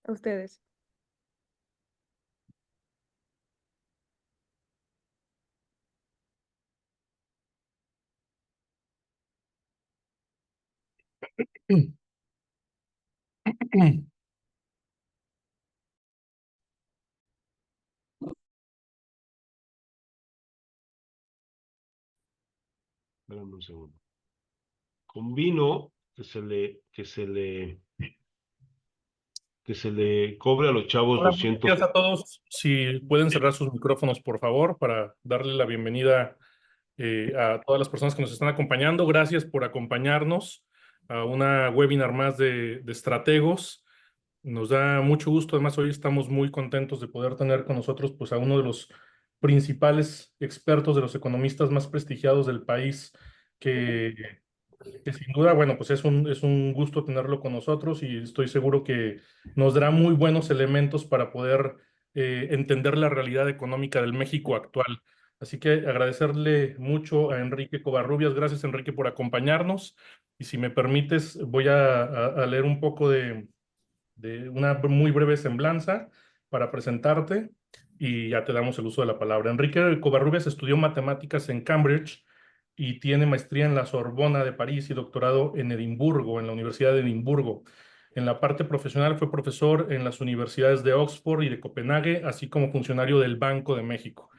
A ustedes. Espérame un segundo. Con vino que se le cobre a los chavos Hola, buenos 200. días a todos. Si pueden cerrar sus micrófonos, por favor, para darle la bienvenida a todas las personas que nos están acompañando. Gracias por acompañarnos a una webinar más de estrategos. Nos da mucho gusto. Además, hoy estamos muy contentos de poder tener con nosotros pues, a uno de los principales expertos, de los economistas más prestigiados del país, que sin duda, bueno, pues es un gusto tenerlo con nosotros y estoy seguro que nos dará muy buenos elementos para poder entender la realidad económica del México actual. Así que agradecerle mucho a Enrique Covarrubias. Gracias, Enrique, por acompañarnos. Y si me permites, voy a leer un poco de una muy breve semblanza para presentarte y ya te damos el uso de la palabra. Enrique Covarrubias estudió matemáticas en Cambridge y tiene maestría en la Sorbona de París y doctorado en Edimburgo, en la Universidad de Edimburgo. En la parte profesional fue profesor en las universidades de Oxford y de Copenhague, así como funcionario del Banco de México.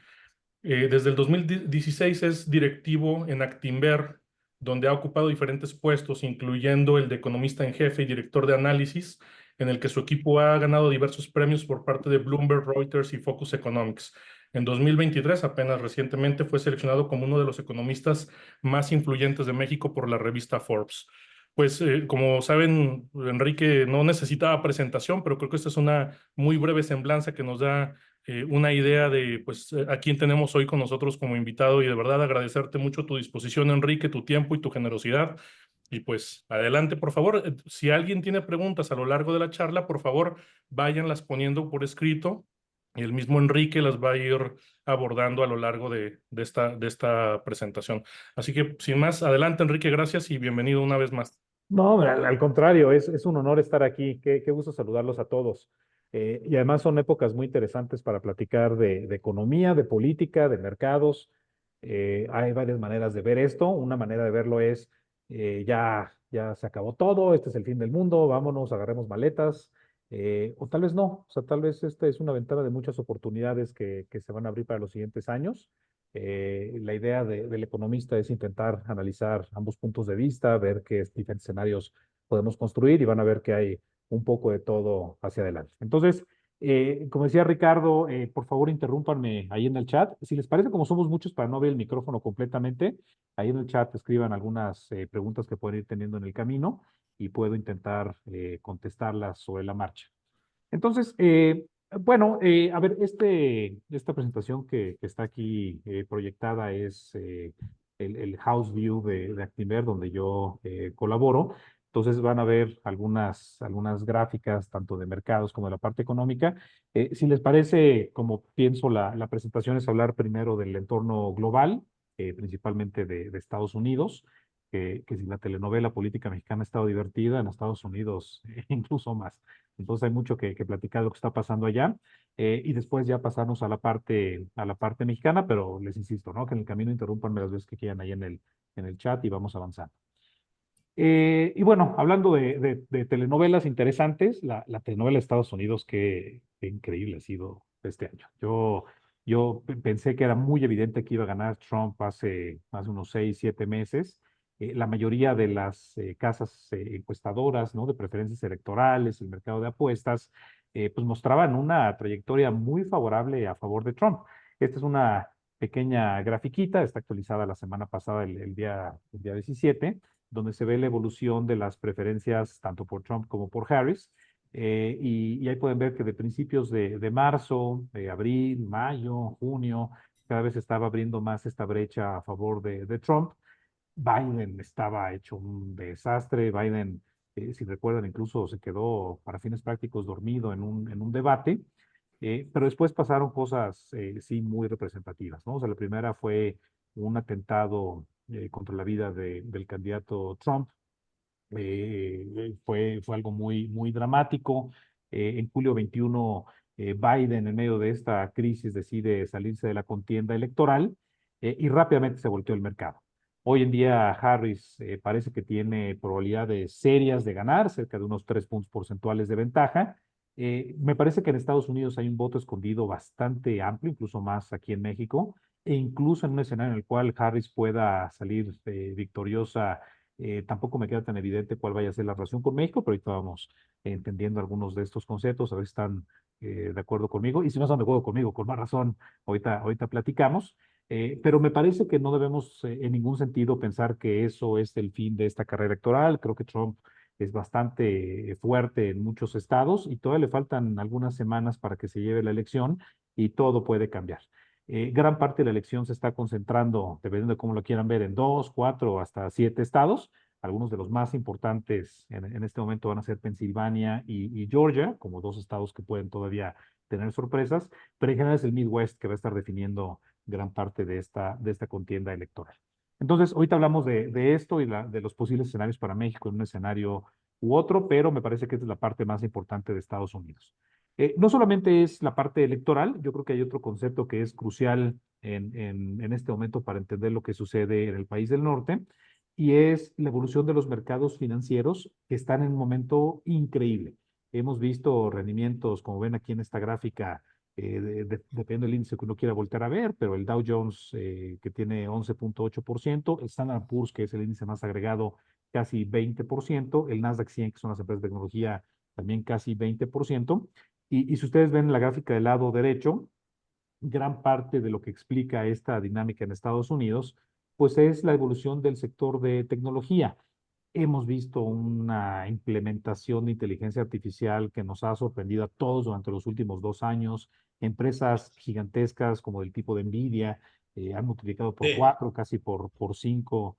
Desde el 2016 es directivo en Actinver, donde ha ocupado diferentes puestos, incluyendo el de economista en jefe y director de análisis, en el que su equipo ha ganado diversos premios por parte de Bloomberg, Reuters y Focus Economics. En 2023, apenas recientemente, fue seleccionado como uno de los economistas más influyentes de México por la revista Forbes. Pues como saben, Enrique no necesitaba presentación, pero creo que esta es una muy breve semblanza que nos da una idea de pues a quién tenemos hoy con nosotros como invitado y de verdad agradecerte mucho tu disposición, Enrique, tu tiempo y tu generosidad. Y pues adelante, por favor. Si alguien tiene preguntas a lo largo de la charla, por favor, váyanlas poniendo por escrito y el mismo Enrique las va a ir abordando a lo largo de esta presentación. Así que sin más, adelante, Enrique, gracias y bienvenido una vez más. No, al contrario, es un honor estar aquí. Qué gusto saludarlos a todos. Y además son épocas muy interesantes para platicar de economía, de política, de mercados. Hay varias maneras de ver esto. Una manera de verlo es, ya se acabó todo, este es el fin del mundo, vámonos, agarremos maletas. O tal vez no, o sea, tal vez esta es una ventana de muchas oportunidades que se van a abrir para los siguientes años. La idea del economista es intentar analizar ambos puntos de vista, ver qué diferentes escenarios podemos construir y van a ver que hay un poco de todo hacia adelante. Entonces, como decía Ricardo, por favor interrúmpanme ahí en el chat. Si les parece, como somos muchos para no ver el micrófono completamente, ahí en el chat escriban algunas preguntas que pueden ir teniendo en el camino y puedo intentar contestarlas sobre la marcha. Entonces, bueno, a ver, esta presentación que está aquí proyectada es el House View de Actinver, donde yo colaboro. Entonces van a ver algunas gráficas, tanto de mercados como de la parte económica. Si les parece, como pienso, la presentación es hablar primero del entorno global, principalmente de Estados Unidos, que si la telenovela política mexicana ha estado divertida, en Estados Unidos incluso más. Entonces hay mucho que platicar de lo que está pasando allá. Y después ya pasarnos a la parte mexicana, pero les insisto, ¿no? Que en el camino interrumpanme las veces que quieran ahí en el chat y vamos avanzando. Y bueno, hablando de telenovelas interesantes, la telenovela de Estados Unidos, qué increíble ha sido este año. Yo pensé que era muy evidente que iba a ganar Trump hace unos 6, 7 meses. La mayoría de las casas encuestadoras, ¿no? De preferencias electorales, el mercado de apuestas, pues mostraban una trayectoria muy favorable a favor de Trump. Esta es una pequeña grafiquita, está actualizada la semana pasada, el día 17, donde se ve la evolución de las preferencias tanto por Trump como por Harris. Y ahí pueden ver que de principios de marzo, de abril, mayo, junio, cada vez estaba abriendo más esta brecha a favor de Trump. Biden estaba hecho un desastre. Biden, si recuerdan, incluso se quedó para fines prácticos dormido en un debate. Pero después pasaron cosas, sí, muy representativas, ¿no? O sea, la primera fue un atentado contra la vida del candidato Trump. Fue algo muy dramático. En julio 21, Biden, en medio de esta crisis, decide salirse de la contienda electoral y rápidamente se volteó el mercado. Hoy en día Harris parece que tiene probabilidades serias de ganar, cerca de unos 3 puntos porcentuales de ventaja. Me parece que en Estados Unidos hay un voto escondido bastante amplio, incluso más aquí en México, e incluso en un escenario en el cual Harris pueda salir victoriosa. Tampoco me queda tan evidente cuál vaya a ser la relación con México, pero ahorita vamos entendiendo algunos de estos conceptos, a ver si están de acuerdo conmigo, y si no están de acuerdo conmigo, con más razón, ahorita platicamos. Pero me parece que no debemos en ningún sentido pensar que eso es el fin de esta carrera electoral. Creo que Trump es bastante fuerte en muchos estados y todavía le faltan algunas semanas para que se lleve la elección y todo puede cambiar. Gran parte de la elección se está concentrando, dependiendo de cómo lo quieran ver, en 2, 4, hasta 7 estados. Algunos de los más importantes en este momento van a ser Pensilvania y Georgia, como dos estados que pueden todavía tener sorpresas, pero en general es el Midwest que va a estar definiendo gran parte de esta contienda electoral. Entonces, ahorita hablamos de esto y de los posibles escenarios para México en un escenario u otro, pero me parece que esta es la parte más importante de Estados Unidos. No solamente es la parte electoral, yo creo que hay otro concepto que es crucial en este momento para entender lo que sucede en el país del norte, y es la evolución de los mercados financieros que están en un momento increíble. Hemos visto rendimientos, como ven aquí en esta gráfica, depende del índice que uno quiera voltear a ver, pero el Dow Jones que tiene 11.8%, el Standard Poor's, que es el índice más agregado, casi 20%, el Nasdaq 100, que son las empresas de tecnología, también casi 20%. Y si ustedes ven la gráfica del lado derecho, gran parte de lo que explica esta dinámica en Estados Unidos, pues es la evolución del sector de tecnología. Hemos visto una implementación de inteligencia artificial que nos ha sorprendido a todos durante los últimos 2 años. Empresas gigantescas como del tipo de Nvidia han multiplicado por 4, casi por 5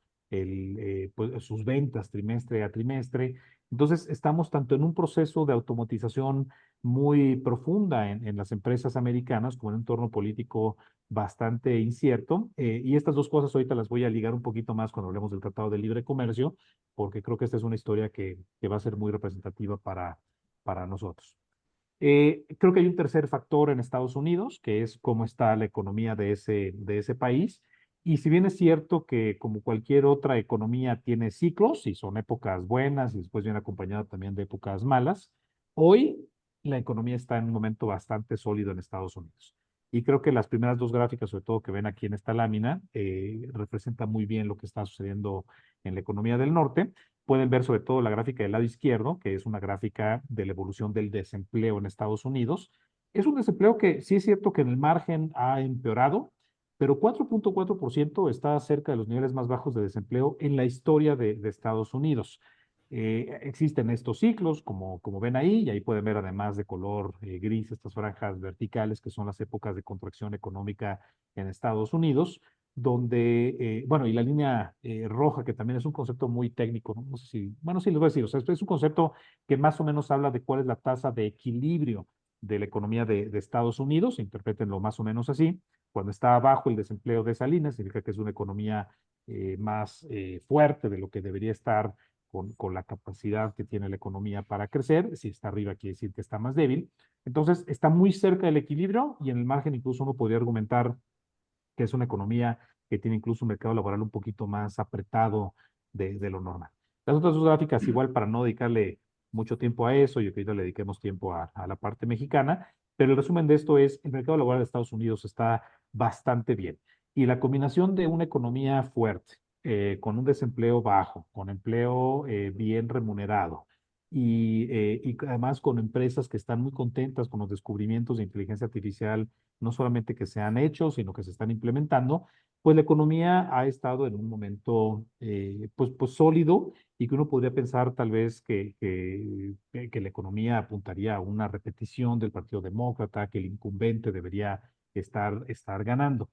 pues, sus ventas trimestre a trimestre. Entonces, estamos tanto en un proceso de automatización muy profunda en las empresas americanas como en un entorno político bastante incierto. Y estas dos cosas ahorita las voy a ligar un poquito más cuando hablemos del Tratado de Libre Comercio, porque creo que esta es una historia que va a ser muy representativa para nosotros. Creo que hay un tercer factor en Estados Unidos, que es cómo está la economía de ese país. Y si bien es cierto que como cualquier otra economía tiene ciclos y son épocas buenas y después viene acompañada también de épocas malas, hoy la economía está en un momento bastante sólido en Estados Unidos. Y creo que las primeras dos gráficas, sobre todo que ven aquí en esta lámina, representan muy bien lo que está sucediendo en la economía del norte. Pueden ver sobre todo la gráfica del lado izquierdo, que es una gráfica de la evolución del desempleo en Estados Unidos. Es un desempleo que sí es cierto que en el margen ha empeorado, pero 4.4% está cerca de los niveles más bajos de desempleo en la historia de Estados Unidos. Existen estos ciclos, como ven ahí, y ahí pueden ver además de color gris estas franjas verticales que son las épocas de contracción económica en Estados Unidos, donde, bueno, y la línea roja, que también es un concepto muy técnico, ¿no? No sé si, bueno, sí les voy a decir, o sea, es un concepto que más o menos habla de cuál es la tasa de equilibrio de la economía de Estados Unidos, interpretenlo más o menos así. Cuando está abajo el desempleo de esa línea, significa que es una economía más fuerte de lo que debería estar con la capacidad que tiene la economía para crecer. Si está arriba, quiere decir que está más débil. Entonces, está muy cerca del equilibrio y en el margen incluso uno podría argumentar que es una economía que tiene incluso un mercado laboral un poquito más apretado de lo normal. Las otras dos gráficas, igual para no dedicarle mucho tiempo a eso, yo que ahorita le dediquemos tiempo a la parte mexicana, pero el resumen de esto es, el mercado laboral de Estados Unidos está bastante bien. Y la combinación de una economía fuerte, con un desempleo bajo, con empleo bien remunerado, y además con empresas que están muy contentas con los descubrimientos de inteligencia artificial, no solamente que se han hecho, sino que se están implementando, pues la economía ha estado en un momento pues sólido, y que uno podría pensar tal vez que la economía apuntaría a una repetición del Partido Demócrata, que el incumbente debería estar ganando.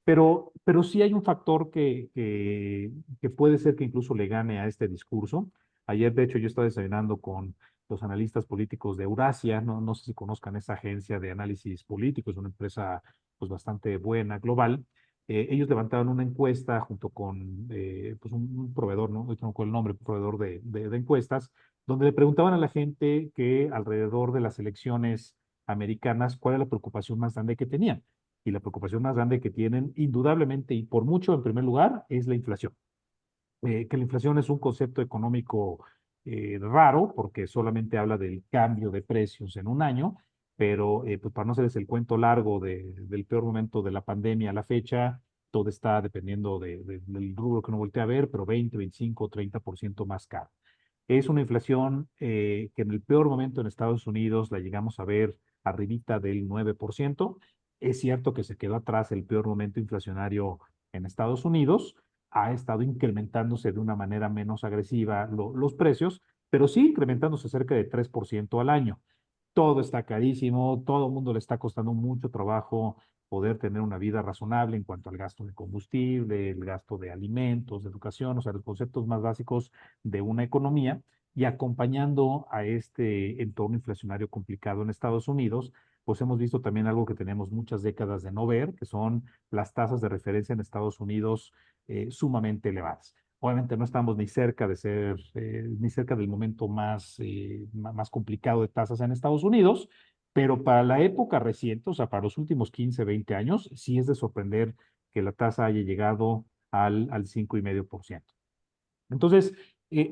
Pero sí hay un factor que puede ser que incluso le gane a este discurso. Ayer, de hecho, yo estaba desayunando con los analistas políticos de Eurasia, no sé si conozcan esa agencia de análisis político, es una empresa pues bastante buena, global. Ellos levantaron una encuesta junto con pues un proveedor, ¿no? Ahorita no recuerdo el nombre, un proveedor de encuestas, donde le preguntaban a la gente que alrededor de las elecciones americanas, cuál es la preocupación más grande que tenían. Y la preocupación más grande que tienen, indudablemente y por mucho, en primer lugar, es la inflación. Que la inflación es un concepto económico raro, porque solamente habla del cambio de precios en un año, pero pues para no hacerles el cuento largo del peor momento de la pandemia a la fecha, todo está dependiendo del rubro que uno voltea a ver, pero 20, 25, 30% más caro. Es una inflación que en el peor momento en Estados Unidos la llegamos a ver arribita del 9%. Es cierto que se quedó atrás el peor momento inflacionario en Estados Unidos. Ha estado incrementándose de una manera menos agresiva los precios, pero sí incrementándose cerca de 3% al año. Todo está carísimo, todo el mundo le está costando mucho trabajo poder tener una vida razonable en cuanto al gasto de combustible, el gasto de alimentos, de educación, o sea, los conceptos más básicos de una economía. Y acompañando a este entorno inflacionario complicado en Estados Unidos, pues hemos visto también algo que tenemos muchas décadas de no ver, que son las tasas de referencia en Estados Unidos sumamente elevadas. Obviamente no estamos ni cerca de ser, ni cerca del momento más complicado de tasas en Estados Unidos, pero para la época reciente, o sea, para los últimos 15, 20 años, sí es de sorprender que la tasa haya llegado al 5,5%. Entonces,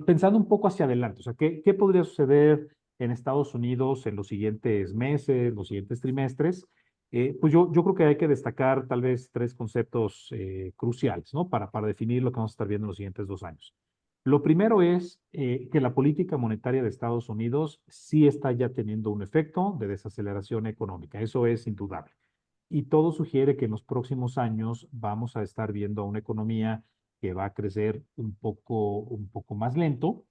pensando un poco hacia adelante, o sea, ¿qué podría suceder en Estados Unidos en los siguientes meses, los siguientes trimestres? Pues yo creo que hay que destacar tal vez tres conceptos cruciales, ¿no? Para definir lo que vamos a estar viendo en los siguientes 2 años. Lo primero es que la política monetaria de Estados Unidos sí está ya teniendo un efecto de desaceleración económica. Eso es indudable. Y todo sugiere que en los próximos años vamos a estar viendo a una economía que va a crecer un poco más lento.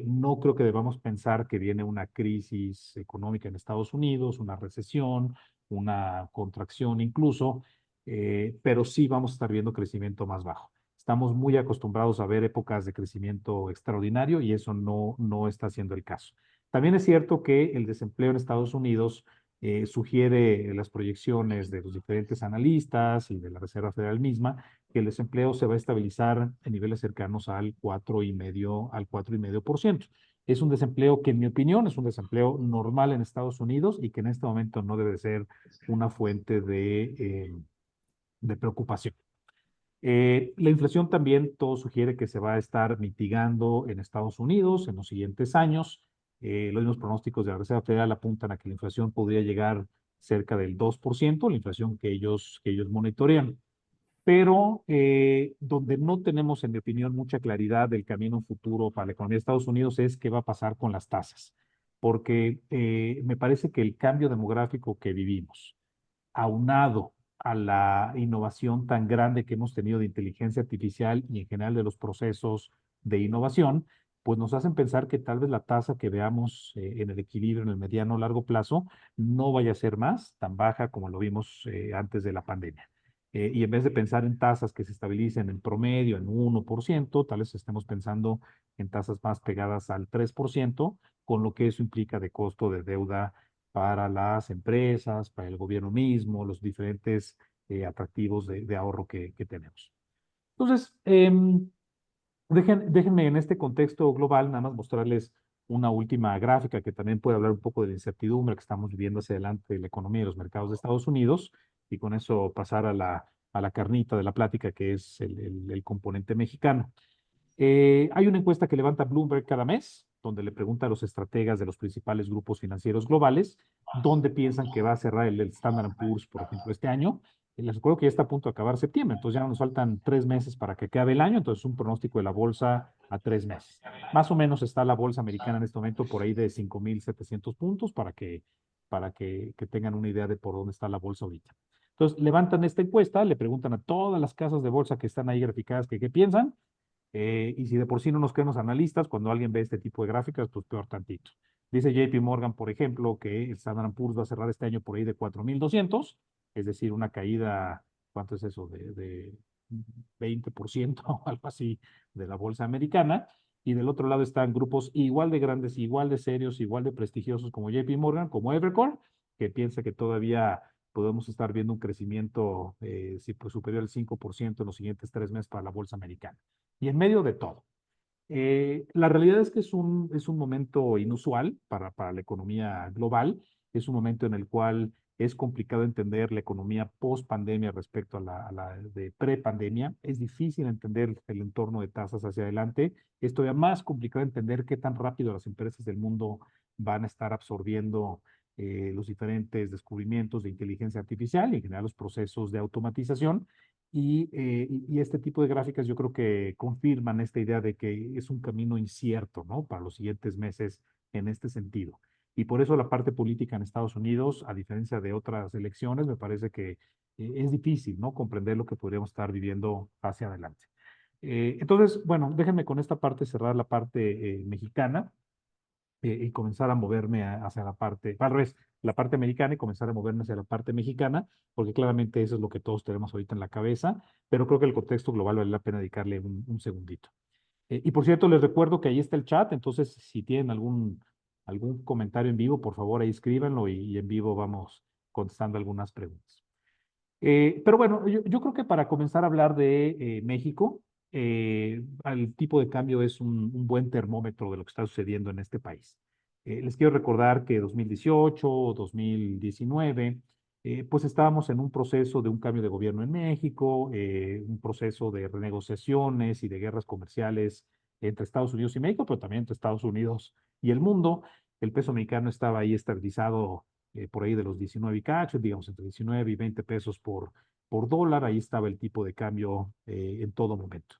No creo que debamos pensar que viene una crisis económica en Estados Unidos, una recesión, una contracción incluso, pero sí vamos a estar viendo crecimiento más bajo. Estamos muy acostumbrados a ver épocas de crecimiento extraordinario y eso no está siendo el caso. También es cierto que el desempleo en Estados Unidos sugiere las proyecciones de los diferentes analistas y de la Reserva Federal misma, que el desempleo se va a estabilizar en niveles cercanos al 4,5%. Es un desempleo que, en mi opinión, es un desempleo normal en Estados Unidos y que en este momento no debe ser una fuente de preocupación. La inflación también todo sugiere que se va a estar mitigando en Estados Unidos en los siguientes años. Los mismos pronósticos de la Reserva Federal apuntan a que la inflación podría llegar cerca del 2%, la inflación que ellos monitorean. Pero donde no tenemos, en mi opinión, mucha claridad del camino futuro para la economía de Estados Unidos es qué va a pasar con las tasas. Porque me parece que el cambio demográfico que vivimos, aunado a la innovación tan grande que hemos tenido de inteligencia artificial y en general de los procesos de innovación, pues nos hacen pensar que tal vez la tasa que veamos en el equilibrio en el mediano o largo plazo no vaya a ser más tan baja como lo vimos antes de la pandemia. Y en vez de pensar en tasas que se estabilicen en promedio en 1%, tal vez estemos pensando en tasas más pegadas al 3%, con lo que eso implica de costo de deuda para las empresas, para el gobierno mismo, los diferentes atractivos de ahorro que tenemos. Entonces, déjenme en este contexto global nada más mostrarles una última gráfica que también puede hablar un poco de la incertidumbre que estamos viviendo hacia adelante de la economía y los mercados de Estados Unidos y con eso pasar a la carnita de la plática que es el componente mexicano. Hay una encuesta que levanta Bloomberg cada mes, donde le pregunta a los estrategas de los principales grupos financieros globales dónde piensan que va a cerrar el Standard Poor's, por ejemplo, este año. Les recuerdo que ya está a punto de acabar septiembre, entonces ya nos faltan 3 meses para que acabe el año, entonces un pronóstico de la bolsa a 3 meses. Más o menos está la bolsa americana en este momento por ahí de 5,700 puntos para que tengan una idea de por dónde está la bolsa ahorita. Entonces levantan esta encuesta, le preguntan a todas las casas de bolsa que están ahí graficadas que qué piensan, y si de por sí no nos creen los analistas, cuando alguien ve este tipo de gráficas, pues peor tantito. Dice JP Morgan, por ejemplo, que el Standard Poor's va a cerrar este año por ahí de 4,200, es decir, una caída, ¿cuánto es eso? De 20% o algo así de la bolsa americana. Y del otro lado están grupos igual de grandes, igual de serios, igual de prestigiosos como JP Morgan, como Evercore, que piensa que todavía podemos estar viendo un crecimiento pues, superior al 5% en los siguientes 3 meses para la bolsa americana. Y en medio de todo, La realidad es que es un momento inusual para la economía global. Es un momento en el cual es complicado entender la economía post pandemia respecto a la de pre-pandemia. Es difícil entender el entorno de tasas hacia adelante. Es todavía más complicado entender qué tan rápido las empresas del mundo van a estar absorbiendo los diferentes descubrimientos de inteligencia artificial y en general los procesos de automatización. Y este tipo de gráficas yo creo que confirman esta idea de que es un camino incierto, ¿no? Para los siguientes meses en este sentido. Y por eso la parte política en Estados Unidos, a diferencia de otras elecciones, me parece que es difícil, ¿no? Comprender lo que podríamos estar viviendo hacia adelante. Entonces, bueno, déjenme con esta parte cerrar la parte mexicana y comenzar a moverme hacia la parte, al revés, la parte americana y comenzar a moverme hacia la parte mexicana, porque claramente eso es lo que todos tenemos ahorita en la cabeza, pero creo que el contexto global vale la pena dedicarle un segundito. Y por cierto, les recuerdo que ahí está el chat, entonces si tienen algún comentario en vivo, por favor ahí escríbanlo y en vivo vamos contestando algunas preguntas. Pero bueno, yo creo que para comenzar a hablar de México, el tipo de cambio es un buen termómetro de lo que está sucediendo en este país. Les quiero recordar que 2018, 2019, pues estábamos en un proceso de un cambio de gobierno en México, un proceso de renegociaciones y de guerras comerciales entre Estados Unidos y México, pero también entre Estados Unidos y el mundo. El peso mexicano estaba ahí estabilizado por ahí de los 19 y cacho, digamos entre 19 y 20 pesos por dólar, ahí estaba el tipo de cambio en todo momento.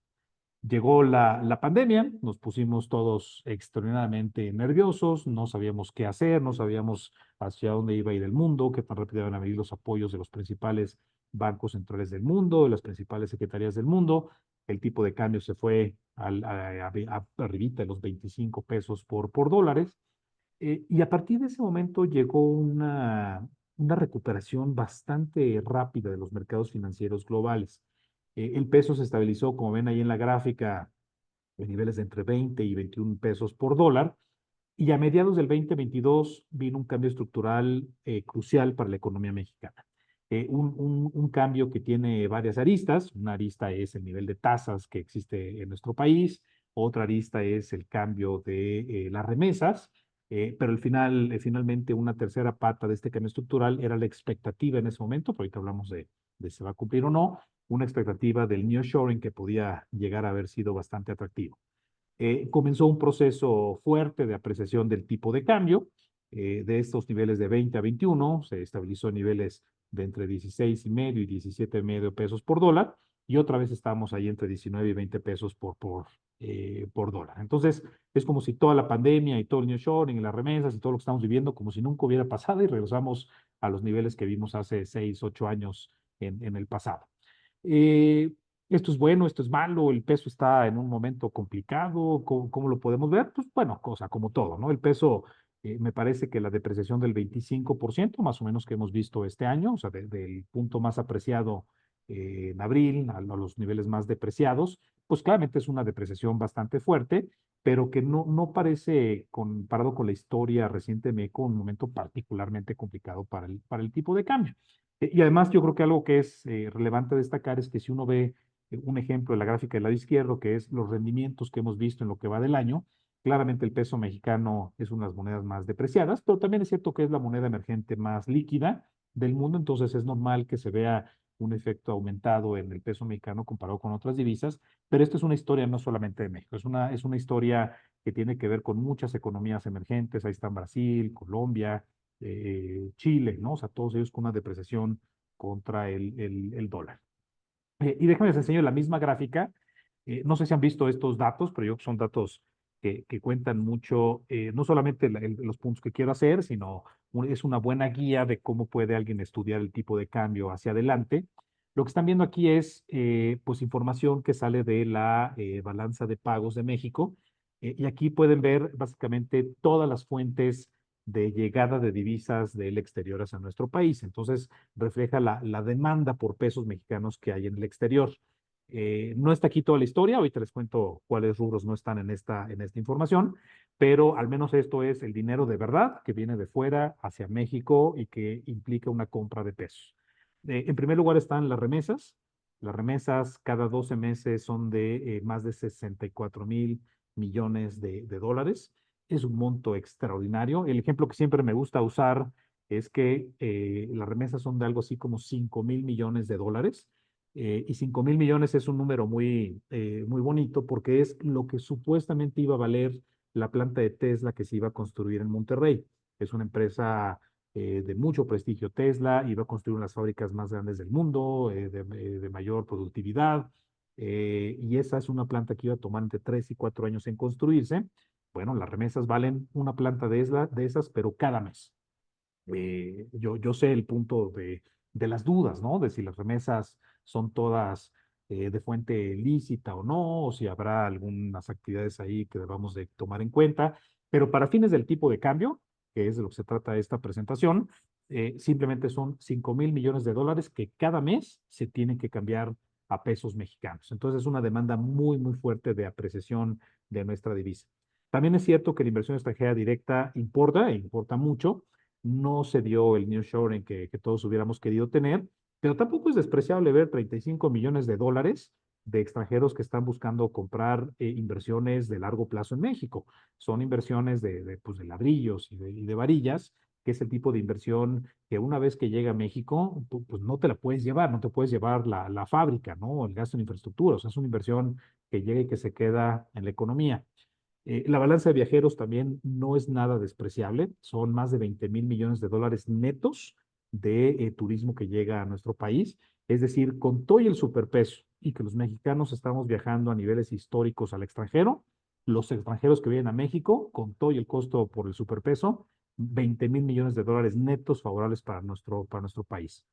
Llegó la pandemia, nos pusimos todos extraordinariamente nerviosos, no sabíamos qué hacer, no sabíamos hacia dónde iba a ir el mundo, qué tan rápido iban a venir los apoyos de los principales bancos centrales del mundo, de las principales secretarías del mundo. El tipo de cambio se fue arribita de los 25 pesos por dólares. Y a partir de ese momento llegó una recuperación bastante rápida de los mercados financieros globales. El peso se estabilizó, como ven ahí en la gráfica, en niveles de entre 20 y 21 pesos por dólar. Y a mediados del 2022 vino un cambio estructural crucial para la economía mexicana. Un cambio que tiene varias aristas. Una arista es el nivel de tasas que existe en nuestro país. Otra arista es el cambio de las remesas. Pero finalmente una tercera pata de este cambio estructural era la expectativa en ese momento, pero ahorita hablamos de si va a cumplir o no, una expectativa del nearshoring que podía llegar a haber sido bastante atractivo. Comenzó un proceso fuerte de apreciación del tipo de cambio. De estos niveles de 20 a 21, se estabilizó en niveles de entre 16,5 y 17,5 pesos por dólar, y otra vez estamos ahí entre 19 y 20 pesos por dólar. Entonces, es como si toda la pandemia y todo el nearshoring y las remesas y todo lo que estamos viviendo, como si nunca hubiera pasado y regresamos a los niveles que vimos hace 6, 8 años en el pasado. Eh, Esto es bueno, esto es malo, el peso está en un momento complicado, ¿cómo lo podemos ver? Pues bueno, cosa como todo, ¿no? El peso, me parece que la depreciación del 25%, más o menos que hemos visto este año, o sea, del punto más apreciado en abril a los niveles más depreciados, pues claramente es una depreciación bastante fuerte, pero que no parece, comparado con la historia reciente de México, un momento particularmente complicado para el tipo de cambio. Y además yo creo que algo que es relevante destacar es que si uno ve un ejemplo de la gráfica del lado izquierdo, que es los rendimientos que hemos visto en lo que va del año, claramente el peso mexicano es una de las monedas más depreciadas, pero también es cierto que es la moneda emergente más líquida del mundo, entonces es normal que se vea un efecto aumentado en el peso mexicano comparado con otras divisas, pero esta es una historia no solamente de México, es una historia que tiene que ver con muchas economías emergentes, ahí están Brasil, Colombia, Chile, ¿no? O sea, todos ellos con una depreciación contra el dólar. Y déjenme les enseño la misma gráfica. No sé si han visto estos datos, pero yo creo que son datos que cuentan mucho, no solamente los puntos que quiero hacer, sino es una buena guía de cómo puede alguien estudiar el tipo de cambio hacia adelante. Lo que están viendo aquí es pues información que sale de la balanza de pagos de México. Y aquí pueden ver básicamente todas las fuentes de llegada de divisas del exterior hacia nuestro país. Entonces, refleja la demanda por pesos mexicanos que hay en el exterior. No está aquí toda la historia, ahorita les cuento cuáles rubros no están en esta información, pero al menos esto es el dinero de verdad que viene de fuera hacia México y que implica una compra de pesos. En primer lugar están las remesas. Las remesas cada 12 meses son de más de 64,000 millones de dólares. Es un monto extraordinario. El ejemplo que siempre me gusta usar es que las remesas son de algo así como 5,000 millones de dólares. Y 5,000 millones es un número muy bonito porque es lo que supuestamente iba a valer la planta de Tesla que se iba a construir en Monterrey. Es una empresa de mucho prestigio. Tesla iba a construir unas fábricas más grandes del mundo, de mayor productividad, y esa es una planta que iba a tomar entre 3 y 4 años en construirse. Bueno, las remesas valen una planta de esas, pero cada mes. Yo sé el punto de las dudas, ¿no? De si las remesas son todas de fuente lícita o no, o si habrá algunas actividades ahí que debamos de tomar en cuenta, pero para fines del tipo de cambio, que es de lo que se trata esta presentación, simplemente son 5,000 millones de dólares que cada mes se tienen que cambiar a pesos mexicanos. Entonces es una demanda muy fuerte de apreciación de nuestra divisa. También es cierto que la inversión extranjera directa importa, e importa mucho. No se dio el nearshoring que todos hubiéramos querido tener, pero tampoco es despreciable ver 35 millones de dólares de extranjeros que están buscando comprar inversiones de largo plazo en México. Son inversiones pues, de ladrillos y de varillas, que es el tipo de inversión que una vez que llega a México, pues no te la puedes llevar, no te puedes llevar la fábrica, ¿no? El gasto en infraestructura, o sea, es una inversión que llega y que se queda en la economía. La balanza de viajeros también no es nada despreciable. Son más de 20,000 millones de dólares netos de turismo que llega a nuestro país. Es decir, con todo y el superpeso y que los mexicanos estamos viajando a niveles históricos al extranjero, los extranjeros que vienen a México, con todo y el costo por el superpeso, 20,000 millones de dólares netos favorables para nuestro país.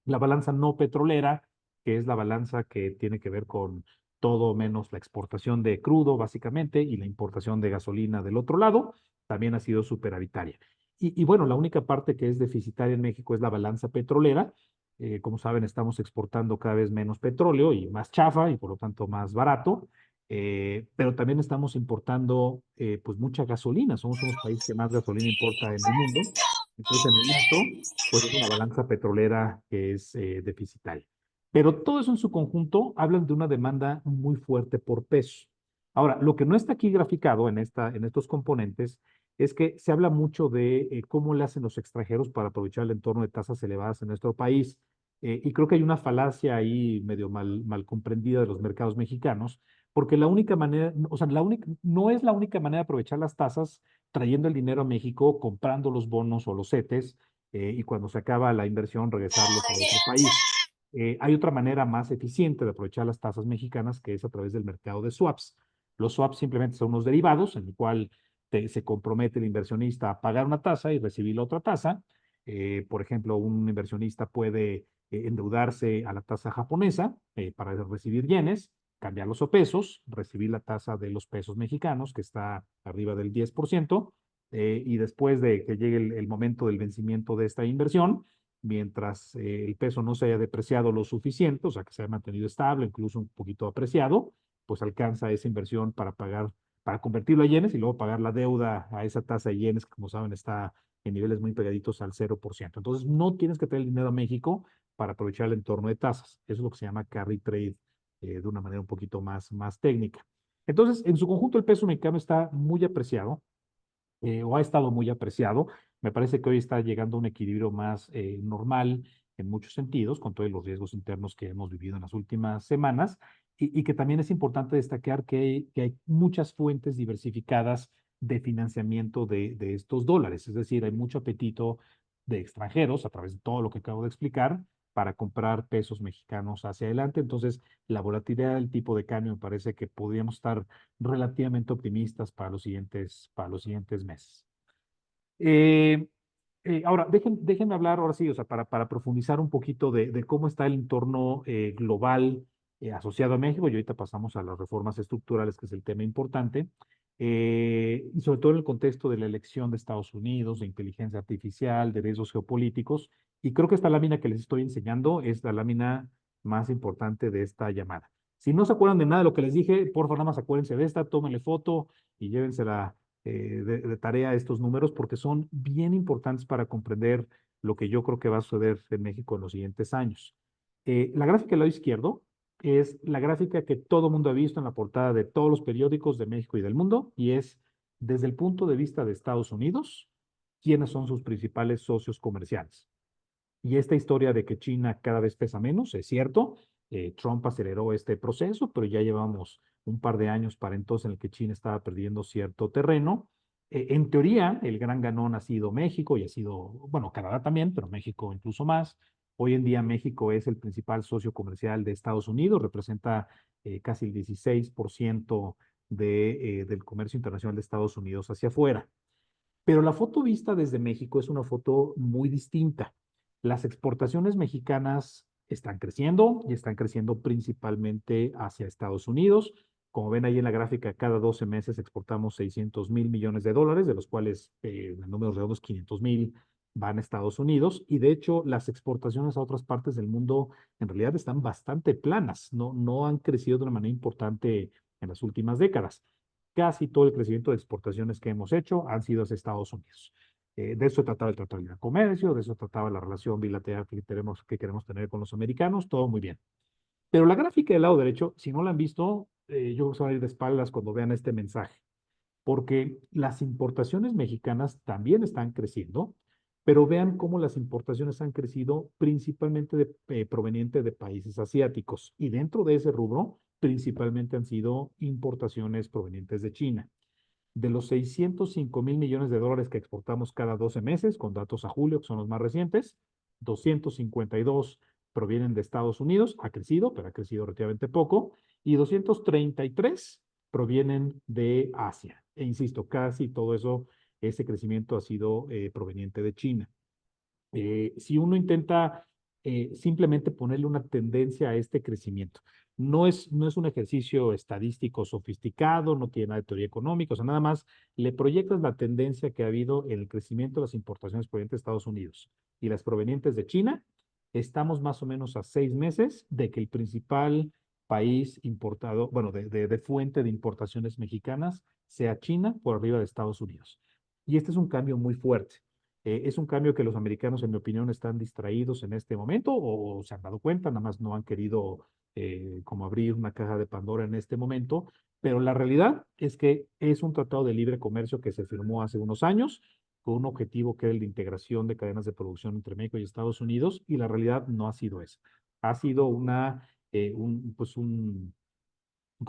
La balanza no petrolera, que es la balanza que tiene que ver con todo menos la exportación de crudo, básicamente, y la importación de gasolina del otro lado, también ha sido superavitaria. Y bueno, la única parte que es deficitaria en México es la balanza petrolera. Como saben, estamos exportando cada vez menos petróleo y más chafa y por lo tanto más barato, pero también estamos importando pues mucha gasolina. Somos uno de los países que más gasolina importa en el mundo. Entonces, en el neto, pues es una balanza petrolera que es deficitaria. Pero todo eso en su conjunto hablan de una demanda muy fuerte por peso. Ahora, lo que no está aquí graficado en estos componentes es que se habla mucho de cómo le hacen los extranjeros para aprovechar el entorno de tasas elevadas en nuestro país. Y creo que hay una falacia ahí medio mal comprendida de los mercados mexicanos, porque la única manera, o sea, no es la única manera de aprovechar las tasas trayendo el dinero a México, comprando los bonos o los CETES, y cuando se acaba la inversión regresarlos a otro país. Hay otra manera más eficiente de aprovechar las tasas mexicanas que es a través del mercado de swaps. Los swaps simplemente son unos derivados en el cual se compromete el inversionista a pagar una tasa y recibir la otra tasa. Por ejemplo, un inversionista puede endeudarse a la tasa japonesa para recibir yenes, cambiarlos a pesos, recibir la tasa de los pesos mexicanos, que está arriba del 10%, y después de que llegue el momento del vencimiento de esta inversión, mientras el peso no se haya depreciado lo suficiente, o sea, que se haya mantenido estable, incluso un poquito apreciado, pues alcanza esa inversión para pagar, para convertirlo a yenes y luego pagar la deuda a esa tasa de yenes, que como saben está en niveles muy pegaditos al 0%. Entonces, no tienes que traer el dinero a México para aprovechar el entorno de tasas. Eso es lo que se llama carry trade de una manera un poquito más técnica. Entonces, en su conjunto, el peso mexicano está muy apreciado, o ha estado muy apreciado. Me parece que hoy está llegando a un equilibrio más normal en muchos sentidos, con todos los riesgos internos que hemos vivido en las últimas semanas, y que también es importante destacar que hay muchas fuentes diversificadas de financiamiento de estos dólares. Es decir, hay mucho apetito de extranjeros a través de todo lo que acabo de explicar para comprar pesos mexicanos hacia adelante. Entonces, la volatilidad del tipo de cambio me parece que podríamos estar relativamente optimistas para los siguientes meses. Eh, Ahora, déjenme hablar ahora sí, o sea, para profundizar un poquito de cómo está el entorno global asociado a México, y ahorita pasamos a las reformas estructurales, que es el tema importante, y sobre todo en el contexto de la elección de Estados Unidos, de inteligencia artificial, de riesgos geopolíticos, y creo que esta lámina que les estoy enseñando es la lámina más importante de esta llamada. Si no se acuerdan de nada de lo que les dije, por favor, nada más acuérdense de esta, tómenle foto y llévensela de tarea estos números porque son bien importantes para comprender lo que yo creo que va a suceder en México en los siguientes años. La gráfica del lado izquierdo es la gráfica que todo el mundo ha visto en la portada de todos los periódicos de México y del mundo, y es desde el punto de vista de Estados Unidos, quiénes son sus principales socios comerciales. Y esta historia de que China cada vez pesa menos, es cierto, Trump aceleró este proceso, pero ya llevamos un par de años para entonces en el que China estaba perdiendo cierto terreno. En teoría, el gran ganón ha sido México y ha sido, bueno, Canadá también, pero México incluso más. Hoy en día México es el principal socio comercial de Estados Unidos, representa casi el 16% del comercio internacional de Estados Unidos hacia afuera. Pero la foto vista desde México es una foto muy distinta. Las exportaciones mexicanas están creciendo y están creciendo principalmente hacia Estados Unidos. Como ven ahí en la gráfica, cada 12 meses exportamos 600 mil millones de dólares, de los cuales en números redondos 500 mil van a Estados Unidos. Y de hecho, las exportaciones a otras partes del mundo en realidad están bastante planas, no han crecido de una manera importante en las últimas décadas. Casi todo el crecimiento de exportaciones que hemos hecho han sido hacia Estados Unidos. De eso trataba el Tratado de Libre Comercio, de eso trataba la relación bilateral que queremos tener con los americanos, todo muy bien. Pero la gráfica del lado derecho, si no la han visto, yo creo que se van a ir de espaldas cuando vean este mensaje, porque las importaciones mexicanas también están creciendo, pero vean cómo las importaciones han crecido principalmente proveniente de países asiáticos, y dentro de ese rubro, principalmente han sido importaciones provenientes de China. De los 605 mil millones de dólares que exportamos cada 12 meses, con datos a julio, que son los más recientes, 252 provienen de Estados Unidos, ha crecido, pero ha crecido relativamente poco, y 233 provienen de Asia. E insisto, casi todo eso, ese crecimiento ha sido proveniente de China. Si uno intenta simplemente ponerle una tendencia a este crecimiento, no es un ejercicio estadístico sofisticado, no tiene nada de teoría económica, o sea, nada más le proyectas la tendencia que ha habido en el crecimiento de las importaciones provenientes de Estados Unidos y las provenientes de China. Estamos más o menos a 6 meses de que el principal país importado, bueno, de fuente de importaciones mexicanas sea China por arriba de Estados Unidos. Y este es un cambio muy fuerte. Es un cambio que los americanos, en mi opinión, están distraídos en este momento o se han dado cuenta, nada más no han querido como abrir una caja de Pandora en este momento, pero la realidad es que es un tratado de libre comercio que se firmó hace unos años con un objetivo que era el de integración de cadenas de producción entre México y Estados Unidos, y la realidad no ha sido eso. Ha sido ¿cómo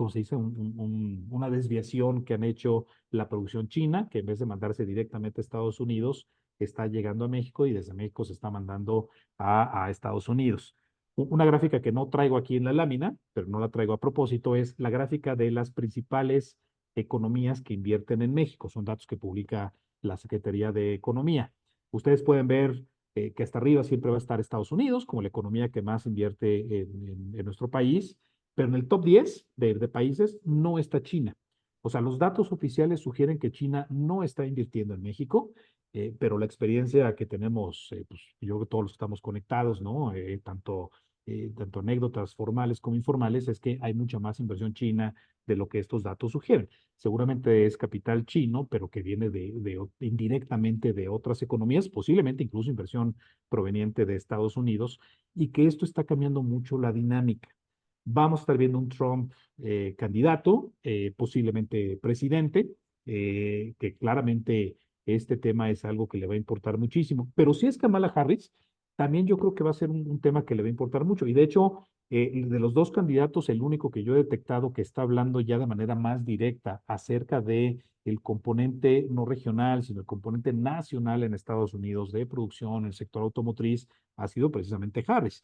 se dice? Una desviación que han hecho la producción china, que en vez de mandarse directamente a Estados Unidos, está llegando a México y desde México se está mandando a Estados Unidos. Una gráfica que no traigo aquí en la lámina, pero no la traigo a propósito, es la gráfica de las principales economías que invierten en México. Son datos que publica la Secretaría de Economía. Ustedes pueden ver que hasta arriba siempre va a estar Estados Unidos como la economía que más invierte en nuestro país, pero en el top 10 de países no está China. O sea, los datos oficiales sugieren que China no está invirtiendo en México, pero la experiencia que tenemos, pues yo creo que todos los estamos conectados, ¿no? Tanto anécdotas formales como informales, es que hay mucha más inversión china de lo que estos datos sugieren. Seguramente es capital chino, pero que viene indirectamente de otras economías, posiblemente incluso inversión proveniente de Estados Unidos, y que esto está cambiando mucho la dinámica. Vamos a estar viendo un Trump candidato, posiblemente presidente, que claramente este tema es algo que le va a importar muchísimo. Pero si es Kamala Harris, también yo creo que va a ser un tema que le va a importar mucho. Y de hecho, de los dos candidatos, el único que yo he detectado que está hablando ya de manera más directa acerca de el componente no regional, sino el componente nacional en Estados Unidos de producción en el sector automotriz, ha sido precisamente Harris.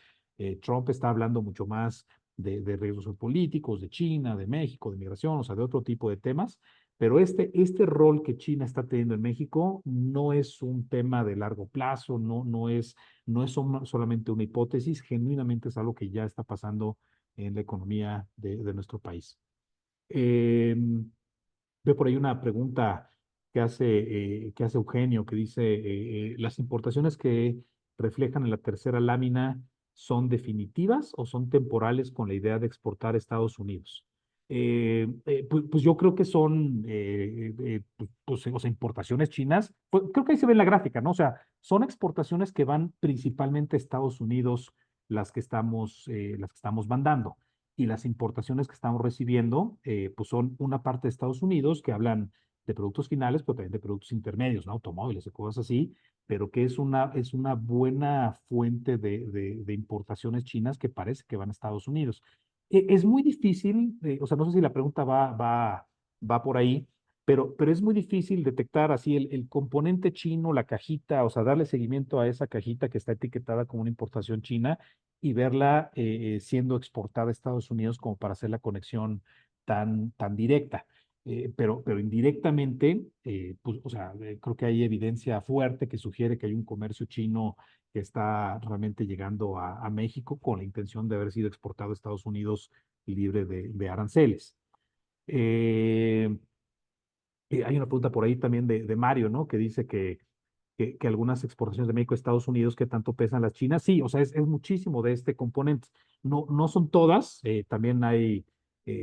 Trump está hablando mucho más de riesgos políticos, de China, de México, de migración, o sea, de otro tipo de temas. Pero este rol que China está teniendo en México no es un tema de largo plazo, no es solamente una hipótesis, genuinamente es algo que ya está pasando en la economía de nuestro país. Veo por ahí una pregunta que hace Eugenio, que dice, ¿las importaciones que reflejan en la tercera lámina son definitivas o son temporales con la idea de exportar a Estados Unidos? Pues yo creo que son o sea, importaciones chinas. Pues creo que ahí se ve en la gráfica, ¿no? O sea, son exportaciones que van principalmente a Estados Unidos las que estamos mandando. y las importaciones que estamos recibiendo, pues son una parte de Estados Unidos que hablan de productos finales, pero también de productos intermedios, ¿no? Automóviles y cosas así, pero que es una buena fuente de importaciones chinas que parece que van a Estados Unidos. Es muy difícil, o sea, no sé si la pregunta va por ahí, pero es muy difícil detectar así el componente chino, la cajita, o sea, darle seguimiento a esa cajita que está etiquetada como una importación china y verla siendo exportada a Estados Unidos como para hacer la conexión tan directa. Pero indirectamente, pues, o sea, creo que hay evidencia fuerte que sugiere que hay un comercio chino que está realmente llegando a México con la intención de haber sido exportado a Estados Unidos libre de aranceles. Eh, Hay una pregunta por ahí también de Mario, ¿no? Que dice que algunas exportaciones de México a Estados Unidos, ¿qué tanto pesan las chinas? Sí, o sea, es muchísimo de este componente. No son todas, también hay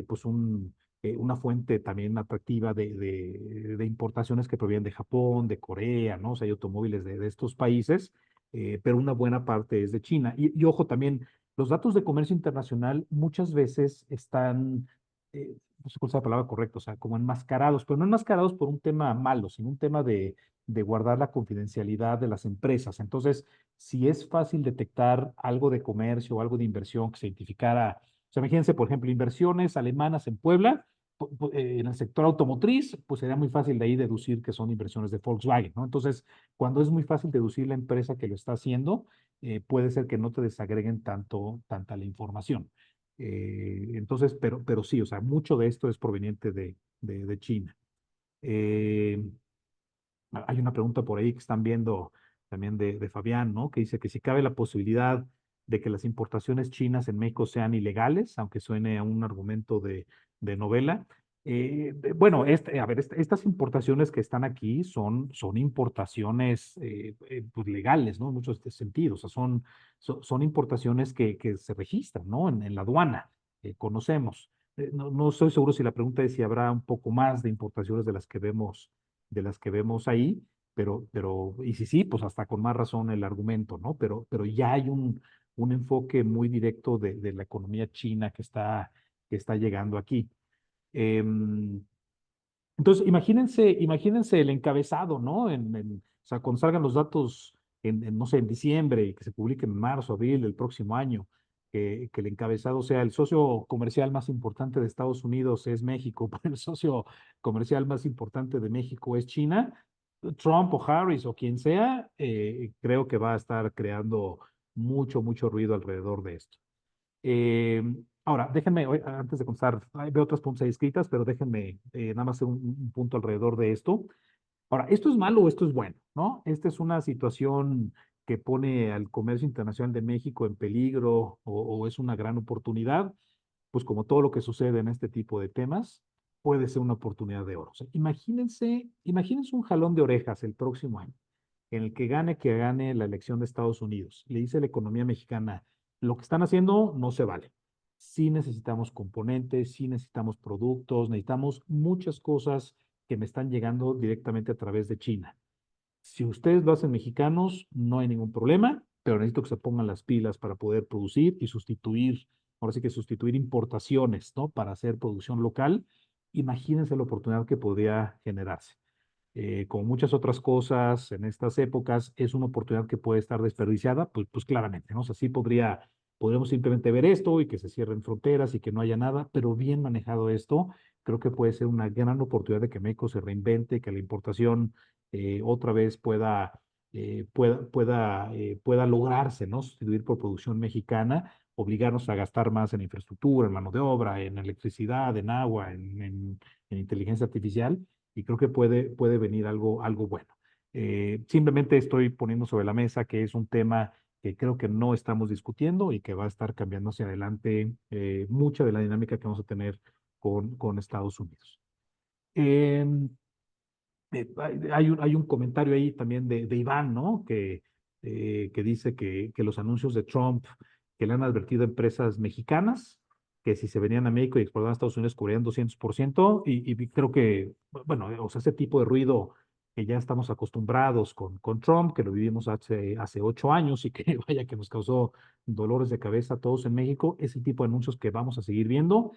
pues una fuente también atractiva de importaciones que provienen de Japón, de Corea, ¿no? O sea, hay automóviles de estos países, pero una buena parte es de China. Y ojo, también, los datos de comercio internacional muchas veces están, no sé cuál es la palabra correcta, o sea, como enmascarados, pero no enmascarados por un tema malo, sino un tema de guardar la confidencialidad de las empresas. Entonces, si es fácil detectar algo de comercio o algo de inversión que se identificara, o sea, imagínense, por ejemplo, inversiones alemanas en Puebla, en el sector automotriz, pues sería muy fácil de ahí deducir que son inversiones de Volkswagen, ¿no? Entonces, cuando es muy fácil deducir la empresa que lo está haciendo, puede ser que no te desagreguen tanta la información. Entonces, pero sí, o sea, mucho de esto es proveniente de China. Eh, Hay una pregunta por ahí que están viendo también de Fabián, ¿no? Que dice que si cabe la posibilidad de que las importaciones chinas en México sean ilegales, aunque suene a un argumento de novela. Bueno, a ver, estas importaciones que están aquí son importaciones pues legales, ¿no? En muchos sentidos. O sea, son importaciones que se registran, ¿no? En la aduana, conocemos. No estoy seguro si la pregunta es si habrá un poco más de importaciones de las que vemos ahí, y si sí, pues hasta con más razón el argumento, ¿no? Pero ya hay un enfoque muy directo de la economía china que está llegando aquí. Entonces, imagínense el encabezado, ¿no? O sea, cuando salgan los datos no sé, en diciembre y que se publiquen en marzo, abril del próximo año, que el encabezado sea el socio comercial más importante de Estados Unidos es México, pero el socio comercial más importante de México es China. Trump o Harris o quien sea, creo que va a estar creando mucho ruido alrededor de esto. Eh, Ahora, déjenme, antes de comenzar, veo otras puntos ahí escritas, pero déjenme nada más hacer un punto alrededor de esto. Ahora, ¿esto es malo o esto es bueno? ¿No? Esta es una situación que pone al comercio internacional de México en peligro o es una gran oportunidad. Pues como todo lo que sucede en este tipo de temas, puede ser una oportunidad de oro. O sea, imagínense un jalón de orejas el próximo año en el que gane la elección de Estados Unidos. Le dice a la economía mexicana, lo que están haciendo no se vale. Sí necesitamos componentes, sí necesitamos productos, necesitamos muchas cosas que me están llegando directamente a través de China. Si ustedes lo hacen mexicanos, no hay ningún problema, pero necesito que se pongan las pilas para poder producir y sustituir, ahora sí que sustituir importaciones, ¿no? Para hacer producción local. Imagínense la oportunidad que podría generarse. Como muchas otras cosas en estas épocas, es una oportunidad que puede estar desperdiciada, pues claramente, ¿no? O sea, sí podríamos simplemente ver esto y que se cierren fronteras y que no haya nada, pero bien manejado esto, creo que puede ser una gran oportunidad de que México se reinvente, que la importación otra vez pueda lograrse, ¿no? Sustituir por producción mexicana, obligarnos a gastar más en infraestructura, en mano de obra, en electricidad, en agua, en inteligencia artificial y creo que puede venir algo bueno. Simplemente estoy poniendo sobre la mesa que es un tema que creo que no estamos discutiendo y que va a estar cambiando hacia adelante mucha de la dinámica que vamos a tener con Estados Unidos. Hay un comentario ahí también de Iván, ¿no? Que dice que los anuncios de Trump que le han advertido a empresas mexicanas que si se venían a México y exportaban a Estados Unidos cubrirían 200%, y creo que, bueno, o sea, ese tipo de ruido que ya estamos acostumbrados con Trump, que lo vivimos hace 8 años y que vaya que nos causó dolores de cabeza a todos en México, ese tipo de anuncios que vamos a seguir viendo.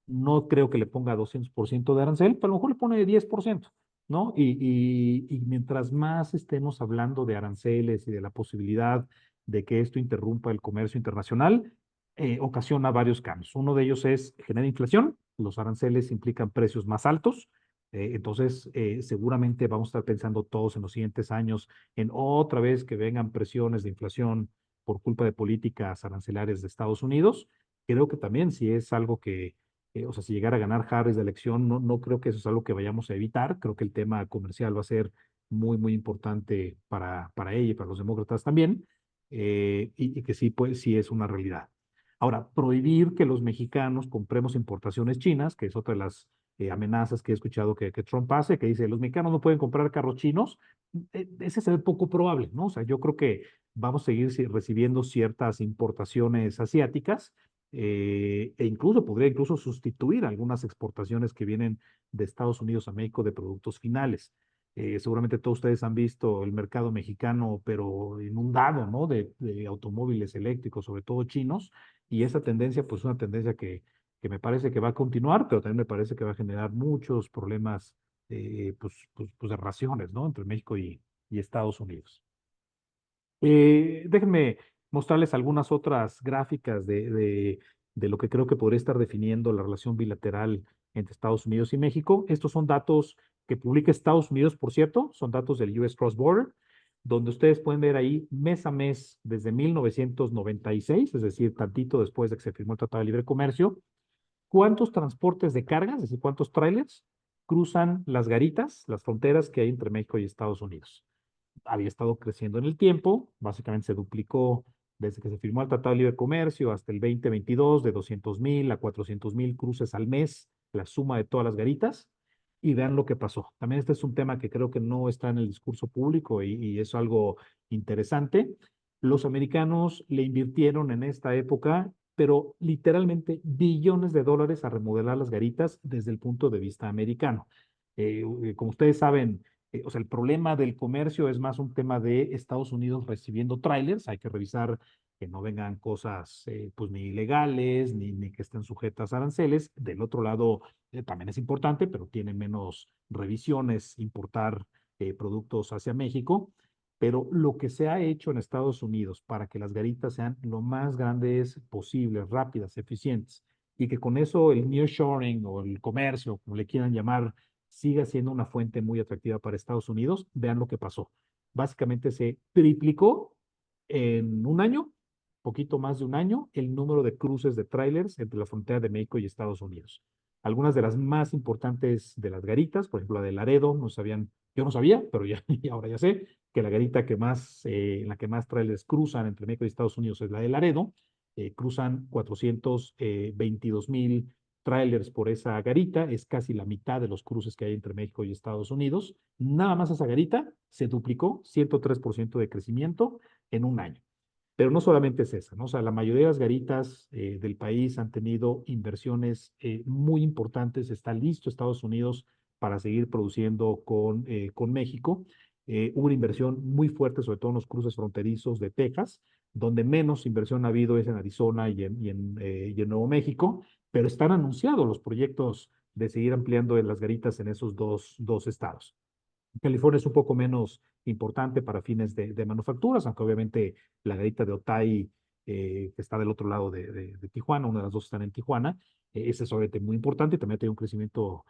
No creo que le ponga 200% de arancel, pero a lo mejor le pone 10%, ¿no? Y mientras más estemos hablando de aranceles y de la posibilidad de que esto interrumpa el comercio internacional, ocasiona varios cambios. Uno de ellos es genera inflación, los aranceles implican precios más altos, entonces seguramente vamos a estar pensando todos en los siguientes años en otra vez que vengan presiones de inflación por culpa de políticas arancelarias de Estados Unidos. Creo que también si es algo que o sea, si llegara a ganar Harris la elección, no creo que eso es algo que vayamos a evitar. Creo que el tema comercial va a ser muy importante para ella y para los demócratas también, y que sí, pues, sí es una realidad. Ahora, prohibir que los mexicanos compremos importaciones chinas, que es otra de las amenazas que he escuchado que Trump hace, que dice, los mexicanos no pueden comprar carros chinos, ese se ve poco probable, ¿no? O sea, yo creo que vamos a seguir recibiendo ciertas importaciones asiáticas, e incluso podría incluso sustituir algunas exportaciones que vienen de Estados Unidos a México de productos finales. Seguramente todos ustedes han visto el mercado mexicano, pero inundado, ¿no? De automóviles eléctricos, sobre todo chinos, y esa tendencia, pues, es una tendencia que me parece que va a continuar, pero también me parece que va a generar muchos problemas, pues de relaciones, ¿no? Entre México y Estados Unidos. Déjenme mostrarles algunas otras gráficas de lo que creo que podría estar definiendo la relación bilateral entre Estados Unidos y México. Estos son datos que publica Estados Unidos, por cierto, son datos del US Cross Border, donde ustedes pueden ver ahí mes a mes desde 1996, es decir, tantito después de que se firmó el Tratado de Libre Comercio, cuántos transportes de cargas, es decir, cuántos trailers cruzan las garitas, las fronteras que hay entre México y Estados Unidos. Había estado creciendo en el tiempo, básicamente se duplicó desde que se firmó el Tratado de Libre Comercio hasta el 2022, de 200,000 a 400,000 cruces al mes, la suma de todas las garitas, y vean lo que pasó. También este es un tema que creo que no está en el discurso público y es algo interesante. Los americanos le invirtieron en esta época, pero literalmente billones de dólares a remodelar las garitas desde el punto de vista americano. Como ustedes saben, o sea, el problema del comercio es más un tema de Estados Unidos recibiendo trailers. Hay que revisar que no vengan cosas pues ni ilegales ni que estén sujetas a aranceles. Del otro lado, también es importante, pero tiene menos revisiones importar productos hacia México. Pero lo que se ha hecho en Estados Unidos para que las garitas sean lo más grandes posibles, rápidas, eficientes, y que con eso el nearshoring o el comercio, como le quieran llamar, siga siendo una fuente muy atractiva para Estados Unidos, vean lo que pasó. Básicamente se triplicó en un año, poquito más de un año, el número de cruces de trailers entre la frontera de México y Estados Unidos. Algunas de las más importantes de las garitas, por ejemplo, la de Laredo, no sabían, yo no sabía, pero ya ahora ya sé que la garita que más, en la que más trailers cruzan entre México y Estados Unidos es la de Laredo. Cruzan 422,000 trailers por esa garita, es casi la mitad de los cruces que hay entre México y Estados Unidos. Nada más esa garita se duplicó, 103% de crecimiento en un año. Pero no solamente es esa, ¿no? O sea, la mayoría de las garitas del país han tenido inversiones muy importantes. Está listo Estados Unidos para seguir produciendo con México. Hubo una inversión muy fuerte, sobre todo en los cruces fronterizos de Texas, donde menos inversión ha habido es en Arizona y en Nuevo México, pero están anunciados los proyectos de seguir ampliando las garitas en esos dos estados. California es un poco menos importante para fines de manufacturas, aunque obviamente la garita de Otay, que está del otro lado de Tijuana, una de las dos están en Tijuana, ese es obviamente muy importante y también tiene un crecimiento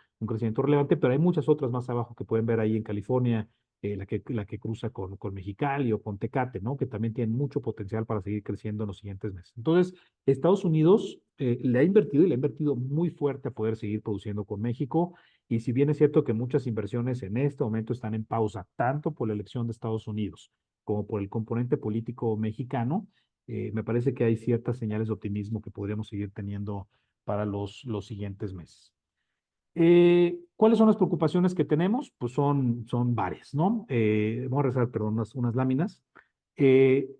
relevante, pero hay muchas otras más abajo que pueden ver ahí en California, la que cruza con Mexicali o con Tecate, ¿no? Que también tienen mucho potencial para seguir creciendo en los siguientes meses. Entonces, Estados Unidos le ha invertido y le ha invertido muy fuerte a poder seguir produciendo con México. Y si bien es cierto que muchas inversiones en este momento están en pausa, tanto por la elección de Estados Unidos como por el componente político mexicano, me parece que hay ciertas señales de optimismo que podríamos seguir teniendo para los siguientes meses. ¿Cuáles son las preocupaciones que tenemos? Pues son varias, ¿no? Vamos a rezar, perdón, unas láminas. Eh,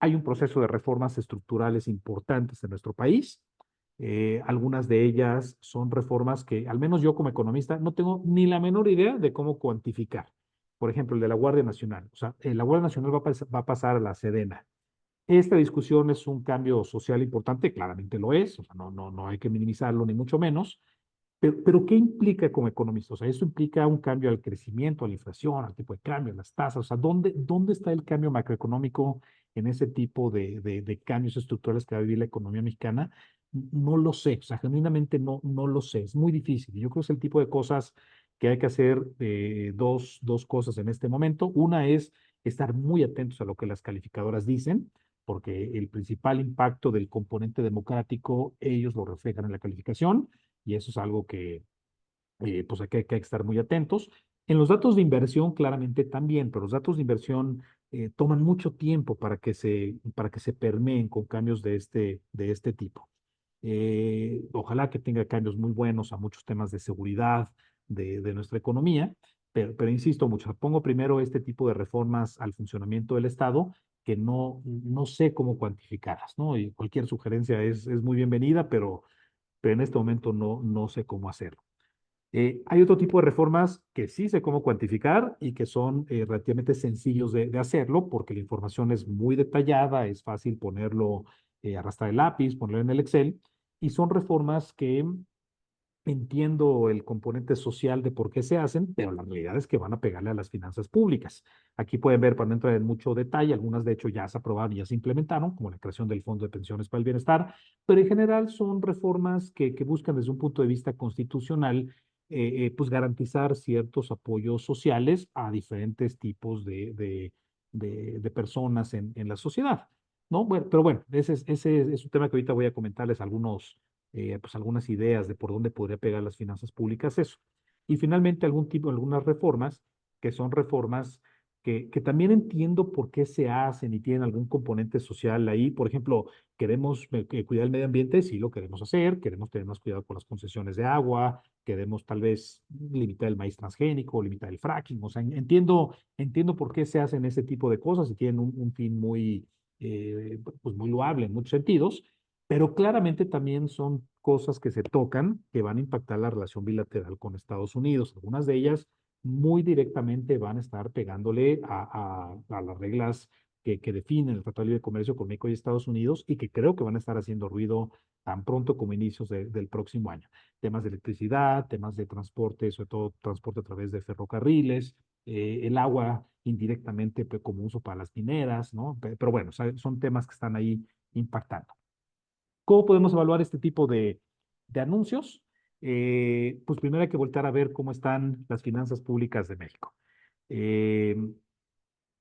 Hay un proceso de reformas estructurales importantes en nuestro país. Algunas de ellas son reformas que, al menos yo como economista, no tengo ni la menor idea de cómo cuantificar. por ejemplo, el de la Guardia Nacional. O sea, la Guardia Nacional va a pasar a la Sedena. Esta discusión es un cambio social importante, claramente lo es, o sea, no hay que minimizarlo ni mucho menos, pero ¿qué implica como economista? O sea, eso implica un cambio al crecimiento, a la inflación, al tipo de cambio, a las tasas. O sea, ¿dónde está el cambio macroeconómico en ese tipo de cambios estructurales que va a vivir la economía mexicana? No lo sé, o sea, genuinamente no lo sé, es muy difícil. Y yo creo que es el tipo de cosas que hay que hacer, dos cosas en este momento. Una es estar muy atentos a lo que las calificadoras dicen, porque el principal impacto del componente democrático, ellos lo reflejan en la calificación y eso es algo que pues hay que estar muy atentos. En los datos de inversión, claramente también, pero los datos de inversión toman mucho tiempo para que se permeen con cambios de este tipo. Ojalá que tenga cambios muy buenos a muchos temas de seguridad de nuestra economía, pero insisto mucho, pongo primero este tipo de reformas al funcionamiento del Estado que no sé cómo cuantificarlas, ¿no? Y cualquier sugerencia es muy bienvenida, pero en este momento no sé cómo hacerlo. Hay otro tipo de reformas que sí sé cómo cuantificar y que son relativamente sencillos de hacerlo porque la información es muy detallada, es fácil ponerlo, arrastrar el lápiz, ponerlo en el Excel, y son reformas que entiendo el componente social de por qué se hacen, pero la realidad es que van a pegarle a las finanzas públicas. Aquí pueden ver, para no entrar en mucho detalle, algunas de hecho ya se aprobaron y ya se implementaron, como la creación del Fondo de Pensiones para el Bienestar, pero en general son reformas que buscan desde un punto de vista constitucional, pues garantizar ciertos apoyos sociales a diferentes tipos de personas en la sociedad. ¿No? Bueno, pero bueno, ese es un tema que ahorita voy a comentarles pues algunas ideas de por dónde podría pegar las finanzas públicas eso. Y finalmente algunas reformas que son reformas que también entiendo por qué se hacen y tienen algún componente social ahí. Por ejemplo, queremos cuidar el medio ambiente, sí lo queremos hacer, queremos tener más cuidado con las concesiones de agua, queremos tal vez limitar el maíz transgénico, limitar el fracking. O sea, entiendo por qué se hacen ese tipo de cosas y tienen un fin pues muy loable en muchos sentidos, pero claramente también son cosas que se tocan que van a impactar la relación bilateral con Estados Unidos. Algunas de ellas muy directamente van a estar pegándole a las reglas que definen el Tratado de Libre Comercio con México y Estados Unidos y que creo que van a estar haciendo ruido tan pronto como inicios del próximo año. Temas de electricidad, temas de transporte, sobre todo transporte a través de ferrocarriles, el agua indirectamente pues, como uso para las mineras, ¿no? Pero bueno, son temas que están ahí impactando. ¿Cómo podemos evaluar este tipo de anuncios? Pues primero hay que voltar a ver cómo están las finanzas públicas de México. Eh,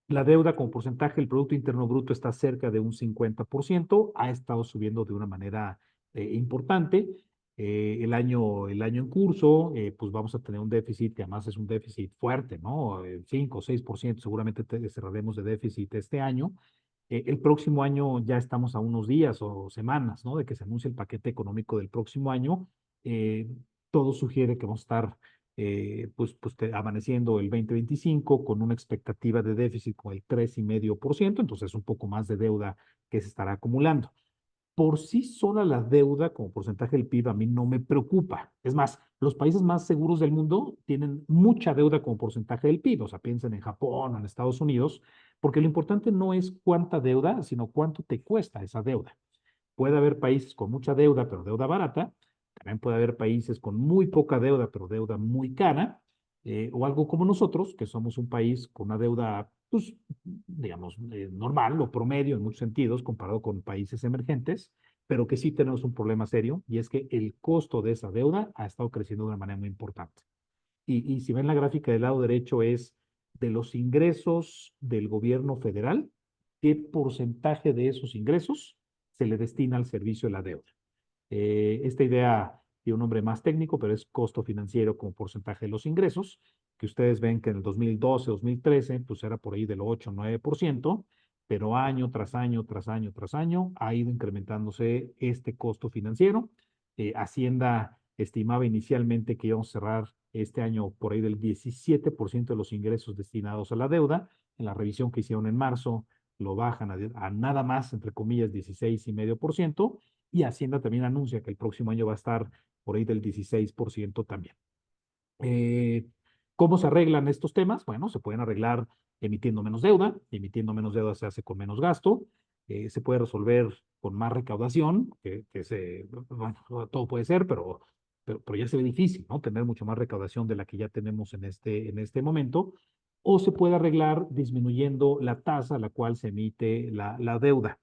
la deuda como porcentaje del Producto Interno Bruto está cerca de un 50%, ha estado subiendo de una manera importante. El año en curso, pues vamos a tener un déficit que además es un déficit fuerte, ¿no? 5 o 6% seguramente cerraremos de déficit este año. El próximo año ya estamos a unos días o semanas, ¿no? De que se anuncie el paquete económico del próximo año. Eh, Todo sugiere que vamos a estar amaneciendo el 2025 con una expectativa de déficit con el 3,5%, entonces un poco más de deuda que se estará acumulando. Por sí sola la deuda como porcentaje del PIB a mí no me preocupa. Es más, los países más seguros del mundo tienen mucha deuda como porcentaje del PIB. O sea, piensen en Japón o en Estados Unidos, porque lo importante no es cuánta deuda, sino cuánto te cuesta esa deuda. Puede haber países con mucha deuda, pero deuda barata. También puede haber países con muy poca deuda, pero deuda muy cara. O algo como nosotros, que somos un país con una deuda, pues, digamos, normal o promedio en muchos sentidos, comparado con países emergentes, pero que sí tenemos un problema serio, y es que el costo de esa deuda ha estado creciendo de una manera muy importante. Y si ven la gráfica del lado derecho es de los ingresos del gobierno federal, qué porcentaje de esos ingresos se le destina al servicio de la deuda. Esta idea tiene un nombre más técnico, pero es costo financiero como porcentaje de los ingresos, que ustedes ven que en el 2012, 2013, pues era por ahí del 8, 9%, pero año tras año, tras año, tras año, ha ido incrementándose este costo financiero. Hacienda estimaba inicialmente que íbamos a cerrar este año por ahí del 17% de los ingresos destinados a la deuda. En la revisión que hicieron en marzo, lo bajan a nada más, entre comillas, 16,5%, y Hacienda también anuncia que el próximo año va a estar por ahí del 16% también. Eh, ¿Cómo se arreglan estos temas? Bueno, se pueden arreglar emitiendo menos deuda se hace con menos gasto, se puede resolver con más recaudación, bueno, todo puede ser, pero ya se ve difícil, ¿no? Tener mucho más recaudación de la que ya tenemos en este momento, o se puede arreglar disminuyendo la tasa a la cual se emite la deuda.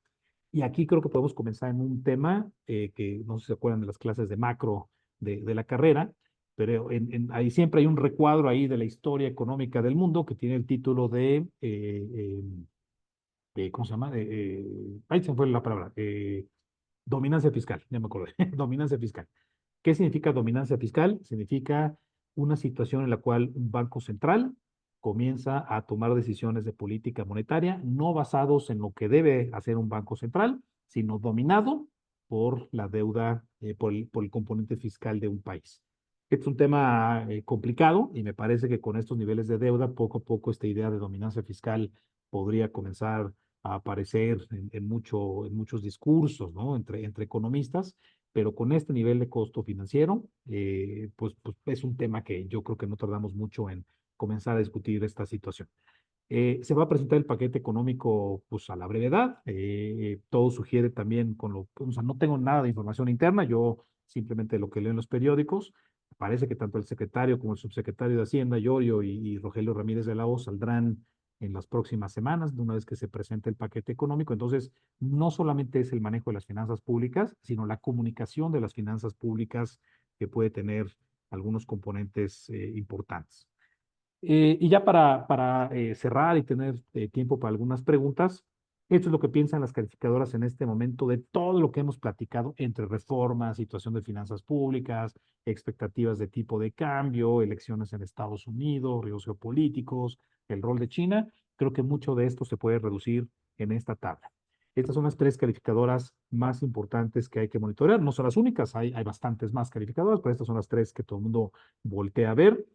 Y aquí creo que podemos comenzar en un tema que no sé si se acuerdan de las clases de macro de la carrera, pero ahí siempre hay un recuadro ahí de la historia económica del mundo que tiene el título ¿cómo se llama? Ahí se me fue la palabra, dominancia fiscal, ya me acordé, dominancia fiscal. ¿Qué significa dominancia fiscal? Significa una situación en la cual un banco central comienza a tomar decisiones de política monetaria no basados en lo que debe hacer un banco central, sino dominado por la deuda, por el componente fiscal de un país. Este es un tema complicado y me parece que con estos niveles de deuda, poco a poco esta idea de dominancia fiscal podría comenzar a aparecer en muchos discursos, ¿no? Entre economistas, pero con este nivel de costo financiero, pues es un tema que yo creo que no tardamos mucho en comenzar a discutir esta situación. Se va a presentar el paquete económico pues a la brevedad. Todo sugiere también o sea, no tengo nada de información interna, yo simplemente lo que leo en los periódicos. Parece que tanto el secretario como el subsecretario de Hacienda, Llorio y Rogelio Ramírez de la O, saldrán en las próximas semanas, de una vez que se presente el paquete económico. Entonces, no solamente es el manejo de las finanzas públicas, sino la comunicación de las finanzas públicas que puede tener algunos componentes importantes. Y ya para cerrar y tener tiempo para algunas preguntas, esto es lo que piensan las calificadoras en este momento de todo lo que hemos platicado entre reformas, situación de finanzas públicas, expectativas de tipo de cambio, elecciones en Estados Unidos, riesgos geopolíticos, el rol de China. Creo que mucho de esto se puede reducir en esta tabla. Estas son las tres calificadoras más importantes que hay que monitorear. No son las únicas, hay bastantes más calificadoras, pero estas son las tres que todo el mundo voltea a ver.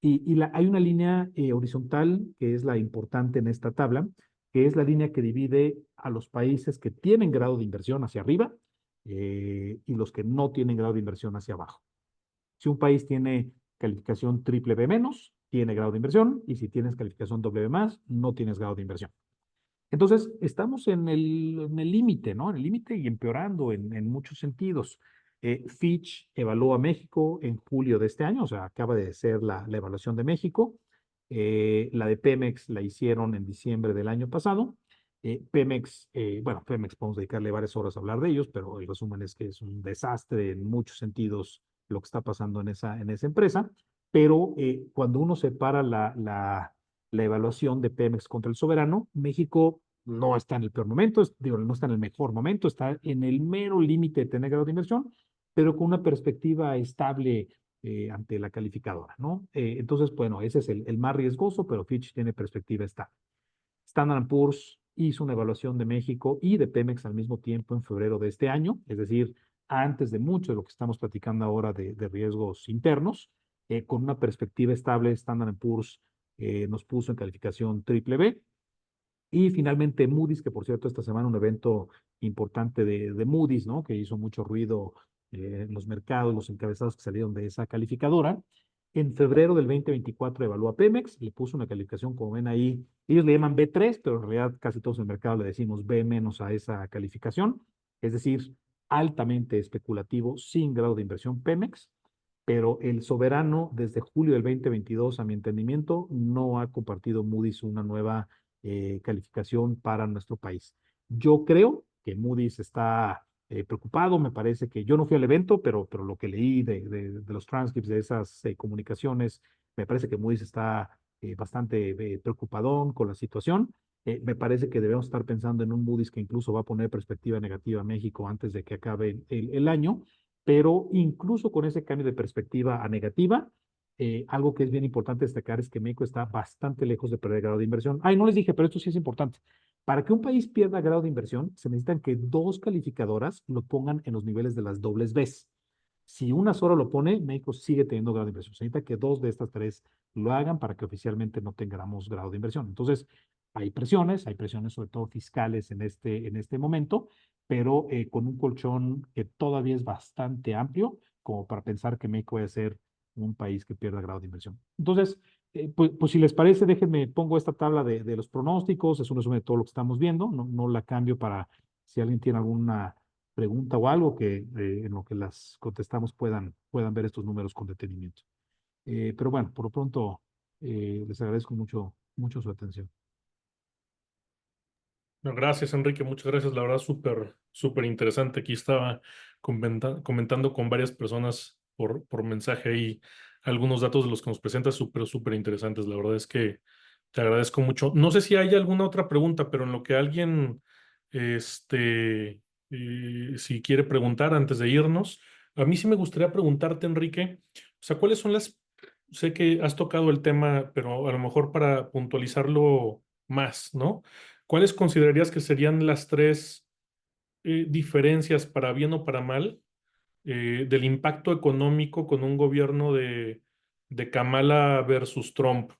Hay una línea horizontal que es la importante en esta tabla, que es la línea que divide a los países que tienen grado de inversión hacia arriba y los que no tienen grado de inversión hacia abajo. Si un país tiene calificación triple B menos, tiene grado de inversión, y si tienes calificación doble B más, no tienes grado de inversión. Entonces, estamos en el límite, ¿no? En el límite y empeorando en muchos sentidos. Fitch evaluó a México en julio de este año, o sea, acaba de ser la evaluación de México. La de Pemex la hicieron en diciembre del año pasado. Pemex, bueno, Pemex podemos dedicarle varias horas a hablar de ellos, pero el resumen es que es un desastre en muchos sentidos lo que está pasando en esa empresa. Pero cuando uno separa la evaluación de Pemex contra el soberano, México no está en el peor momento, digo, no está en el mejor momento, está en el mero límite de tener grado de inversión, pero con una perspectiva estable ante la calificadora, ¿no? Entonces, bueno, ese es el más riesgoso, pero Fitch tiene perspectiva estable. Standard Poor's hizo una evaluación de México y de Pemex al mismo tiempo en febrero de este año, es decir, antes de mucho de lo que estamos platicando ahora de riesgos internos, con una perspectiva estable, Standard Poor's nos puso en calificación triple B. Y finalmente Moody's, que por cierto esta semana un evento importante de Moody's, ¿no? Que hizo mucho ruido en los mercados, los encabezados que salieron de esa calificadora. En febrero del 2024 evaluó a Pemex, le puso una calificación, como ven ahí, ellos le llaman B3, pero en realidad casi todos en el mercado le decimos B menos a esa calificación, es decir, altamente especulativo, sin grado de inversión Pemex, pero el soberano desde julio del 2022, a mi entendimiento, no ha compartido Moody's una nueva calificación para nuestro país. Yo creo que Moody's está preocupado, me parece que yo no fui al evento, pero lo que leí de los transcripts de esas comunicaciones, me parece que Moody's está bastante preocupadón con la situación. Me parece que debemos estar pensando en un Moody's que incluso va a poner perspectiva negativa a México antes de que acabe el año, pero incluso con ese cambio de perspectiva a negativa, algo que es bien importante destacar es que México está bastante lejos de perder grado de inversión. Ay, no les dije, pero esto sí es importante. Para que un país pierda grado de inversión, se necesitan que dos calificadoras lo pongan en los niveles de las dobles Bs. Si una sola lo pone, México sigue teniendo grado de inversión. Se necesita que dos de estas tres lo hagan para que oficialmente no tengamos grado de inversión. Entonces, hay presiones sobre todo fiscales en este momento, pero con un colchón que todavía es bastante amplio como para pensar que México va a ser un país que pierda grado de inversión. Entonces, Pues si les parece, déjenme, pongo esta tabla de los pronósticos, es un resumen de todo lo que estamos viendo, no la cambio para si alguien tiene alguna pregunta o algo que en lo que las contestamos puedan ver estos números con detenimiento. Pero bueno, por lo pronto les agradezco mucho su atención. No, gracias, Enrique, muchas gracias. La verdad, súper interesante. Aquí estaba comentando con varias personas por mensaje ahí algunos datos de los que nos presentas, súper interesantes. La verdad es que te agradezco mucho. No sé si hay alguna otra pregunta, pero en lo que alguien, si quiere preguntar antes de irnos, a mí sí me gustaría preguntarte, Enrique, o sea, ¿cuáles son sé que has tocado el tema, pero a lo mejor para puntualizarlo más, ¿no? ¿Cuáles considerarías que serían las tres diferencias, para bien o para mal, del impacto económico con un gobierno de Kamala versus Trump?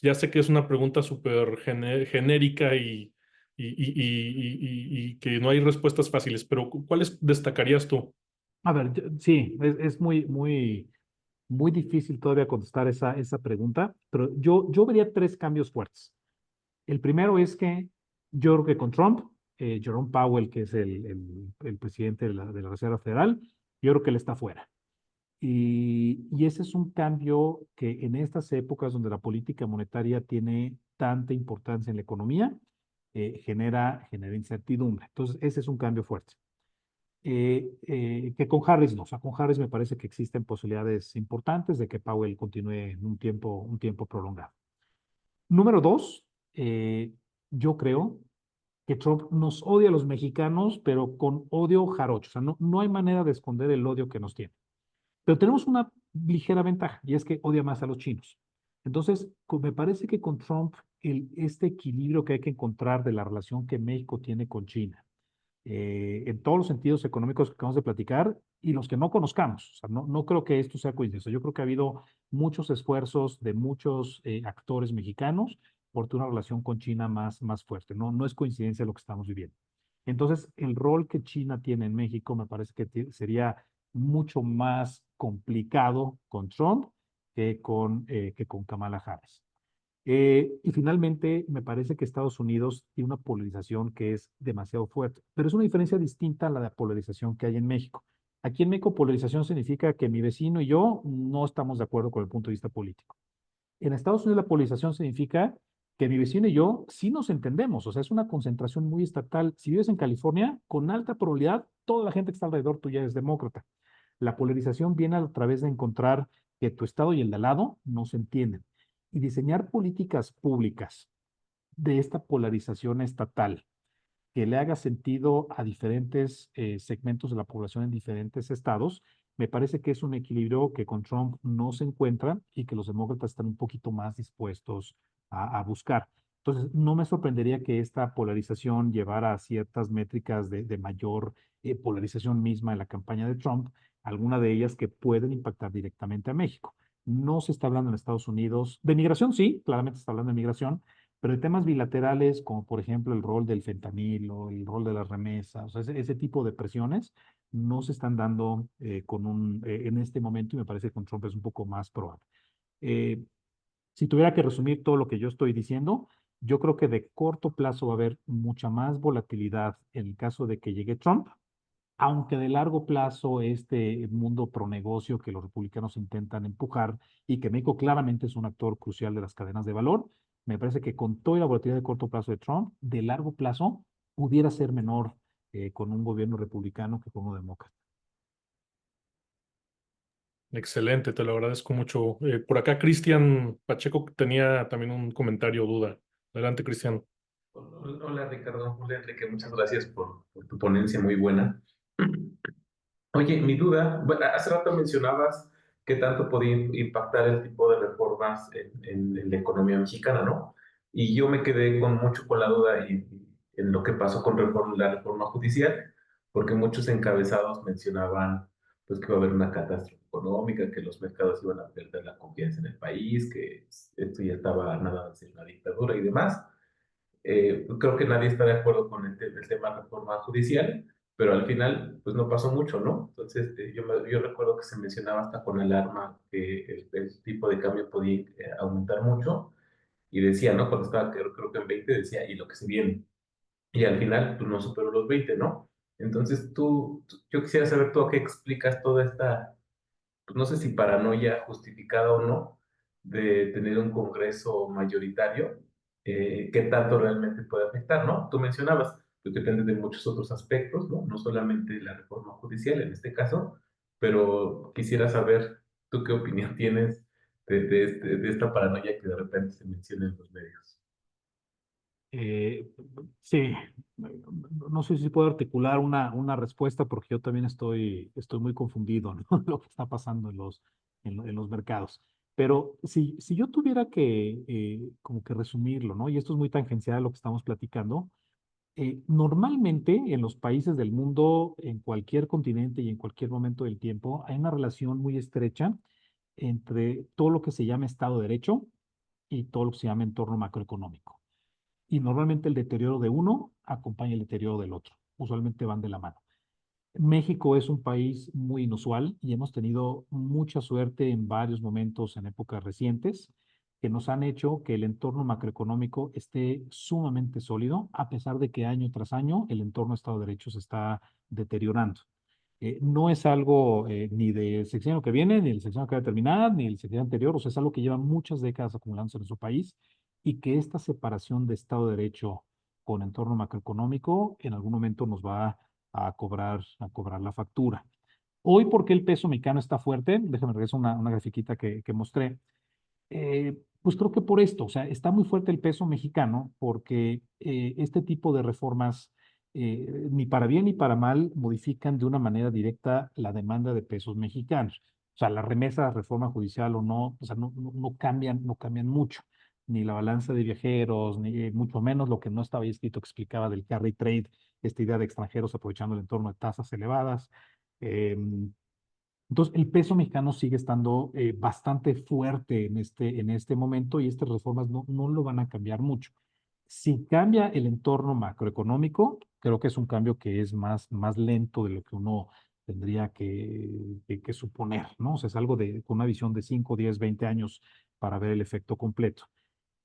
Ya sé que es una pregunta súper genérica y que no hay respuestas fáciles, pero ¿cuáles destacarías tú? A ver, sí, es muy difícil todavía contestar esa pregunta, pero yo vería tres cambios fuertes. El primero es que yo creo que con Trump, Jerome Powell, que es el presidente de la Reserva Federal, yo creo que él está fuera. Y ese es un cambio que en estas épocas donde la política monetaria tiene tanta importancia en la economía, genera incertidumbre. Entonces, ese es un cambio fuerte. Que con Harris no, o sea, con Harris me parece que existen posibilidades importantes de que Powell continúe un tiempo prolongado. Número dos, yo creo que Trump nos odia a los mexicanos, pero con odio jarocho. O sea, no hay manera de esconder el odio que nos tiene. Pero tenemos una ligera ventaja y es que odia más a los chinos. Entonces, me parece que con Trump, este equilibrio que hay que encontrar de la relación que México tiene con China, en todos los sentidos económicos que acabamos de platicar y los que no conozcamos. O sea, no creo que esto sea coincidencia. Yo creo que ha habido muchos esfuerzos de muchos actores mexicanos por tener una relación con China más fuerte. No es coincidencia lo que estamos viviendo. Entonces, el rol que China tiene en México me parece que sería mucho más complicado con Trump que con Kamala Harris. Y finalmente, me parece que Estados Unidos tiene una polarización que es demasiado fuerte, pero es una diferencia distinta a la de polarización que hay en México. Aquí en México, polarización significa que mi vecino y yo no estamos de acuerdo con el punto de vista político. En Estados Unidos, la polarización significa que mi vecino y yo sí nos entendemos, o sea, es una concentración muy estatal. Si vives en California, con alta probabilidad, toda la gente que está alrededor tuya es demócrata. La polarización viene a través de encontrar que tu estado y el de al lado no se entienden y diseñar políticas públicas de esta polarización estatal que le haga sentido a diferentes segmentos de la población en diferentes estados, me parece que es un equilibrio que con Trump no se encuentra y que los demócratas están un poquito más dispuestos a buscar. Entonces, no me sorprendería que esta polarización llevara a ciertas métricas de mayor polarización misma en la campaña de Trump, alguna de ellas que pueden impactar directamente a México. No se está hablando en Estados Unidos de migración, sí, claramente se está hablando de migración, pero de temas bilaterales, como por ejemplo el rol del fentanilo, el rol de las remesas, o sea, ese tipo de presiones no se están dando en este momento y me parece que con Trump es un poco más probable. Eh, si tuviera que resumir todo lo que yo estoy diciendo, yo creo que de corto plazo va a haber mucha más volatilidad en el caso de que llegue Trump, aunque de largo plazo este mundo pro negocio que los republicanos intentan empujar y que México claramente es un actor crucial de las cadenas de valor, me parece que con toda la volatilidad de corto plazo de Trump, de largo plazo pudiera ser menor con un gobierno republicano que con uno demócrata. Excelente, te lo agradezco mucho. Por acá, Cristian Pacheco tenía también un comentario o duda. Adelante, Cristian. Hola Ricardo, hola Enrique, muchas gracias por tu ponencia muy buena. Oye, mi duda, bueno, hace rato mencionabas qué tanto podía impactar el tipo de reformas en la economía mexicana, ¿no? Y yo me quedé mucho con la duda en lo que pasó con la reforma judicial, porque muchos encabezados mencionaban pues que iba a haber una catástrofe económica, que los mercados iban a perder la confianza en el país, que esto ya estaba nada de ser una dictadura y demás. Creo que nadie está de acuerdo con el tema de reforma judicial, pero al final, pues no pasó mucho, ¿no? Entonces, yo recuerdo que se mencionaba hasta con alarma que el tipo de cambio podía aumentar mucho, y decía, ¿no? Cuando estaba, creo que en 20 decía, y lo que se viene. Y al final, pues no superó los 20, ¿no? Entonces, yo quisiera saber tú a qué explicas toda esta, pues no sé si paranoia justificada o no, de tener un Congreso mayoritario, qué tanto realmente puede afectar, ¿no? Tú mencionabas, pues depende de muchos otros aspectos, ¿no? No solamente la reforma judicial en este caso, pero quisiera saber tú qué opinión tienes de esta paranoia que de repente se menciona en los medios. Eh, sí, no sé si puedo articular una respuesta porque yo también estoy muy confundido, ¿no? Lo que está pasando en los mercados. Pero si yo tuviera que como que resumirlo, ¿no? Y esto es muy tangencial a lo que estamos platicando. Normalmente en los países del mundo, en cualquier continente y en cualquier momento del tiempo, hay una relación muy estrecha entre todo lo que se llama Estado de Derecho y todo lo que se llama entorno macroeconómico. Y normalmente el deterioro de uno acompaña el deterioro del otro. Usualmente van de la mano. México es un país muy inusual y hemos tenido mucha suerte en varios momentos en épocas recientes que nos han hecho que el entorno macroeconómico esté sumamente sólido, a pesar de que año tras año el entorno de Estado de Derecho se está deteriorando. No es algo ni del sexenio que viene, ni del sexenio que va a terminar, ni del sexenio anterior, o sea, es algo que lleva muchas décadas acumulándose en nuestro país y que esta separación de Estado de Derecho con entorno macroeconómico en algún momento nos va a cobrar la factura. Hoy, ¿por qué el peso mexicano está fuerte? Déjame regresar una grafiquita que mostré. Pues creo que por esto, o sea, está muy fuerte el peso mexicano porque este tipo de reformas, ni para bien ni para mal, modifican de una manera directa la demanda de pesos mexicanos. O sea, la remesa, reforma judicial o no, o sea, no cambian mucho. Ni la balanza de viajeros, ni mucho menos lo que no estaba ahí escrito que explicaba del carry trade, esta idea de extranjeros aprovechando el entorno de tasas elevadas. Em, entonces, el peso mexicano sigue estando bastante fuerte en este momento y estas reformas no lo van a cambiar mucho. Si cambia el entorno macroeconómico, creo que es un cambio que es más lento de lo que uno tendría que suponer, ¿no? O sea, es algo con una visión de 5, 10, 20 años para ver el efecto completo.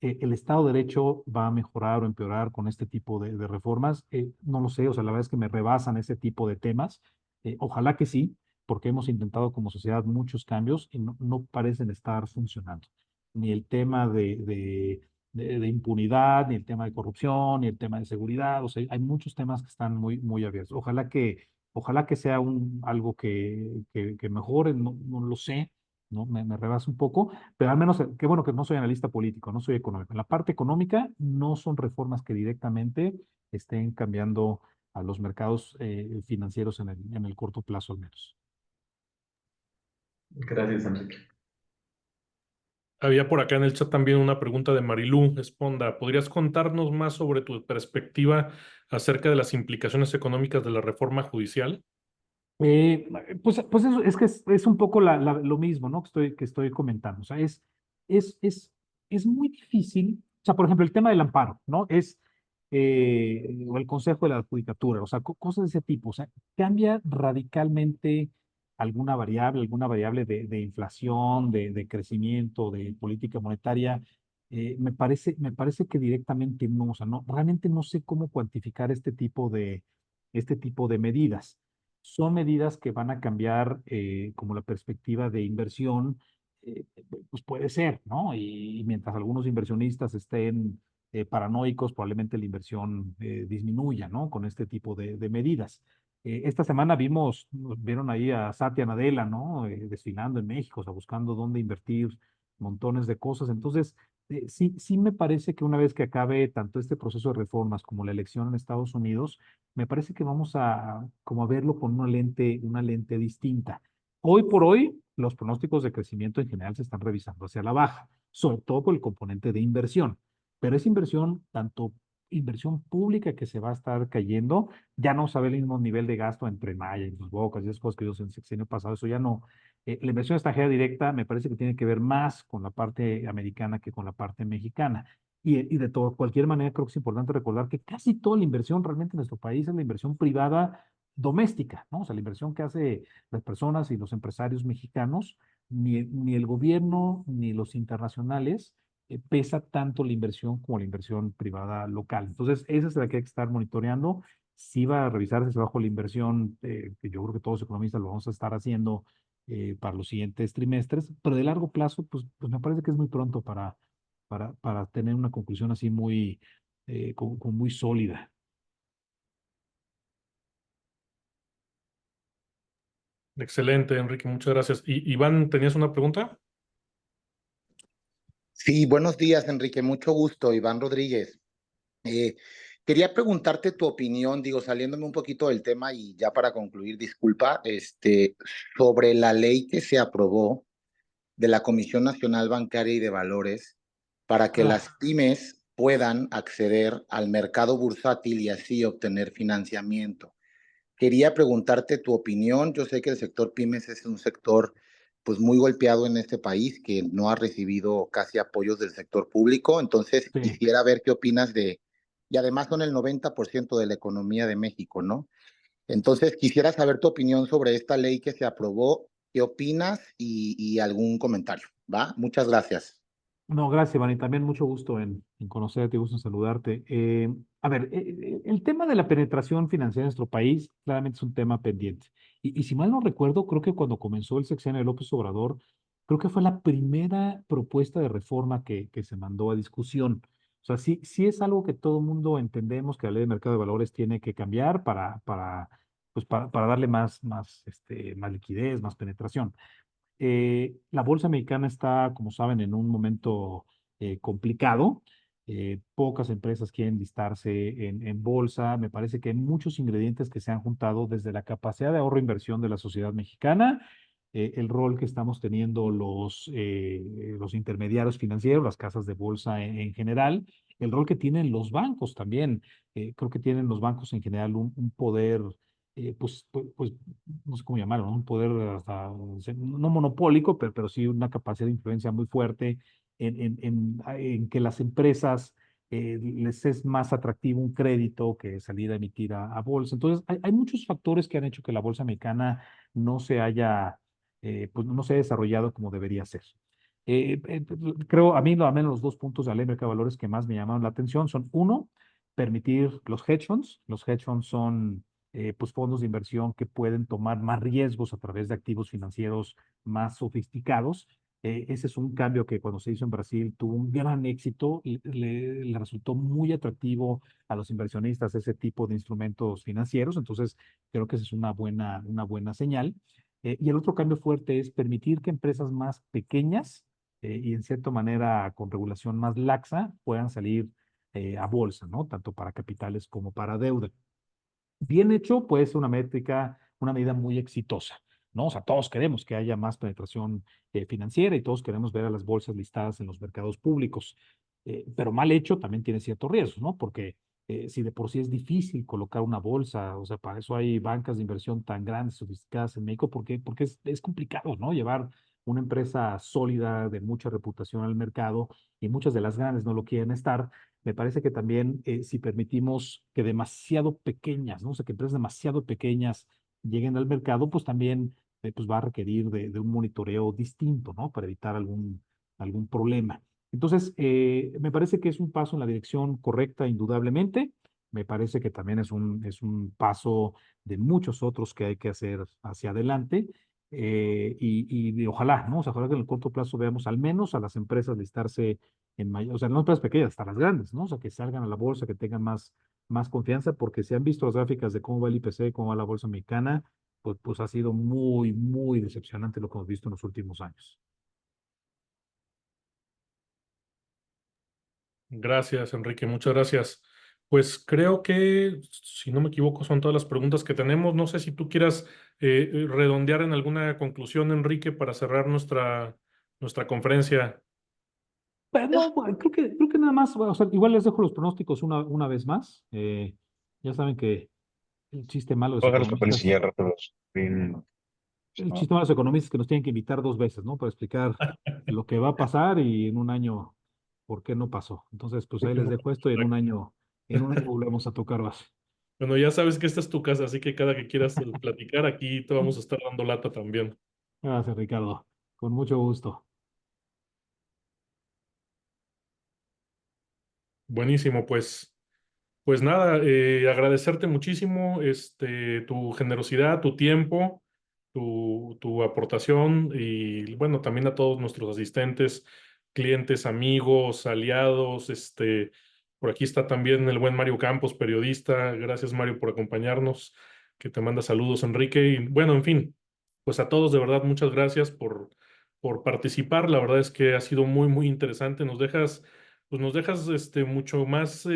¿El Estado de Derecho va a mejorar o empeorar con este tipo de reformas? No lo sé, o sea, la verdad es que me rebasan ese tipo de temas. Ojalá que sí, porque hemos intentado como sociedad muchos cambios y no parecen estar funcionando. Ni el tema de impunidad, ni el tema de corrupción, ni el tema de seguridad, o sea, hay muchos temas que están muy abiertos. Ojalá que sea algo que mejore, no lo sé, ¿no? Me rebasa un poco, pero al menos, qué bueno que no soy analista político, no soy económico. En la parte económica no son reformas que directamente estén cambiando a los mercados financieros en el corto plazo al menos. Gracias, Enrique. Había por acá en el chat también una pregunta de Marilú Esponda. ¿Podrías contarnos más sobre tu perspectiva acerca de las implicaciones económicas de la reforma judicial? Pues eso, es que es un poco lo mismo, ¿no? Que estoy comentando. O sea, es muy difícil. O sea, por ejemplo, el tema del amparo, ¿no? O el Consejo de la Judicatura, o sea, cosas de ese tipo. O sea, cambia radicalmente alguna variable de inflación, de crecimiento, de política monetaria. Me parece que directamente no. O sea, realmente no sé cómo cuantificar este tipo de medidas. Son medidas que van a cambiar como la perspectiva de inversión, pues puede ser, ¿no? Y mientras algunos inversionistas estén paranoicos, probablemente la inversión disminuya, ¿no? Con este tipo de medidas. Esta semana vieron ahí a Satya Nadella, ¿no? Desfilando en México, o sea, buscando dónde invertir montones de cosas. Entonces, sí me parece que una vez que acabe tanto este proceso de reformas como la elección en Estados Unidos, me parece que vamos como a verlo con una lente distinta. Hoy por hoy, los pronósticos de crecimiento en general se están revisando hacia la baja, sobre todo por el componente de inversión. Pero esa inversión, tanto inversión pública que se va a estar cayendo, ya no sabe el mismo nivel de gasto entre Maya y Dos Bocas y esas cosas que vimos en el sexenio pasado, eso ya no. La inversión extranjera directa me parece que tiene que ver más con la parte americana que con la parte mexicana. Y cualquier manera, creo que es importante recordar que casi toda la inversión realmente en nuestro país es la inversión privada doméstica, ¿no? O sea, la inversión que hace las personas y los empresarios mexicanos, ni el gobierno ni los internacionales pesa tanto la inversión como la inversión privada local. Entonces, esa es la que hay que estar monitoreando. Sí va a revisarse bajo la inversión, que yo creo que todos los economistas lo vamos a estar haciendo para los siguientes trimestres, pero de largo plazo, pues me parece que es muy pronto para tener una conclusión así muy, como muy sólida. Excelente, Enrique, muchas gracias. Y Iván, ¿tenías una pregunta? Sí, buenos días, Enrique. Mucho gusto, Iván Rodríguez. Eh, Quería preguntarte tu opinión, digo, saliéndome un poquito del tema y ya para concluir, disculpa, sobre la ley que se aprobó de la Comisión Nacional Bancaria y de Valores para que las pymes puedan acceder al mercado bursátil y así obtener financiamiento. Quería preguntarte tu opinión. Yo sé que el sector pymes es un sector pues muy golpeado en este país, que no ha recibido casi apoyos del sector público. Entonces, Sí. quisiera ver qué opinas y además son el 90% de la economía de México, ¿no? Entonces, quisiera saber tu opinión sobre esta ley que se aprobó, qué opinas y algún comentario, ¿va? Muchas gracias. No, gracias, Iván, y también mucho gusto en conocerte, gusto en saludarte. A ver, el tema de la penetración financiera en nuestro país claramente es un tema pendiente. Y si mal no recuerdo, creo que cuando comenzó el sexenio de López Obrador, creo que fue la primera propuesta de reforma que se mandó a discusión. O sea, sí es algo que todo el mundo entendemos que la ley de mercado de valores tiene que cambiar para darle más liquidez, más penetración. La bolsa mexicana está, como saben, en un momento complicado. Pocas empresas quieren listarse en bolsa. Me parece que hay muchos ingredientes que se han juntado desde la capacidad de ahorro e inversión de la sociedad mexicana, el rol que estamos teniendo los intermediarios financieros, las casas de bolsa en general, el rol que tienen los bancos también. Creo que tienen los bancos en general un poder pues, no sé cómo llamarlo, ¿no? Un poder hasta, no monopólico, pero sí una capacidad de influencia muy fuerte en que las empresas les es más atractivo un crédito que salir a emitir a bolsa. Entonces, hay muchos factores que han hecho que la bolsa mexicana no se haya, pues no se haya desarrollado como debería ser. Creo, a mí, al menos los dos puntos de la ley de mercado de valores que más me llamaron la atención son, uno, permitir los hedge funds. Los hedge funds son pues fondos de inversión que pueden tomar más riesgos a través de activos financieros más sofisticados. Ese es un cambio que cuando se hizo en Brasil tuvo un gran éxito y le resultó muy atractivo a los inversionistas ese tipo de instrumentos financieros. Entonces, creo que esa es una buena señal. Y el otro cambio fuerte es permitir que empresas más pequeñas y en cierta manera con regulación más laxa puedan salir a bolsa, ¿no? Tanto para capitales como para deuda. Bien hecho, puede ser una métrica, una medida muy exitosa, ¿no? O sea, todos queremos que haya más penetración financiera y todos queremos ver a las bolsas listadas en los mercados públicos. Pero mal hecho también tiene ciertos riesgos, ¿no? Porque si de por sí es difícil colocar una bolsa, o sea, para eso hay bancas de inversión tan grandes, sofisticadas en México, porque es complicado, ¿no? Llevar una empresa sólida, de mucha reputación al mercado, y muchas de las grandes no lo quieren estar. Me parece que también si permitimos que demasiado pequeñas, ¿no? O sea, que empresas demasiado pequeñas lleguen al mercado, pues también pues va a requerir de un monitoreo distinto, ¿no? Para evitar algún problema. Entonces, me parece que es un paso en la dirección correcta, indudablemente. Me parece que también es un paso de muchos otros que hay que hacer hacia adelante. Y ojalá, ¿no? O sea, ojalá que en el corto plazo veamos al menos a las empresas listarse en mayor, o sea, no empresas pequeñas, hasta las grandes, ¿no? O sea, que salgan a la bolsa, que tengan más confianza, porque si han visto las gráficas de cómo va el IPC, cómo va la bolsa mexicana, pues ha sido muy, muy decepcionante lo que hemos visto en los últimos años. Gracias, Enrique, muchas gracias. Pues creo que, si no me equivoco, son todas las preguntas que tenemos. No sé si tú quieras redondear en alguna conclusión, Enrique, para cerrar nuestra conferencia. Pero no, bueno, creo que nada más, bueno, o sea, igual les dejo los pronósticos una vez más. Ya saben que el chiste malo de los Póngalo con el economistas, siguiente rato. Bien. el chiste malo de los economistas es que nos tienen que invitar dos veces, ¿no? Para explicar lo que va a pasar y en un año por qué no pasó. Entonces, pues ahí les dejo esto y en un año volvemos a tocar base. Bueno, ya sabes que esta es tu casa, así que cada que quieras platicar, aquí te vamos a estar dando lata también. Gracias, Ricardo. Con mucho gusto. Buenísimo, pues nada, agradecerte muchísimo tu generosidad, tu tiempo, tu aportación y bueno, también a todos nuestros asistentes, clientes, amigos, aliados. Por aquí está también el buen Mario Campos, periodista. Gracias, Mario, por acompañarnos, que te manda saludos, Enrique. Y bueno, en fin, pues a todos de verdad, muchas gracias por participar. La verdad es que ha sido muy, muy interesante. Nos dejas mucho más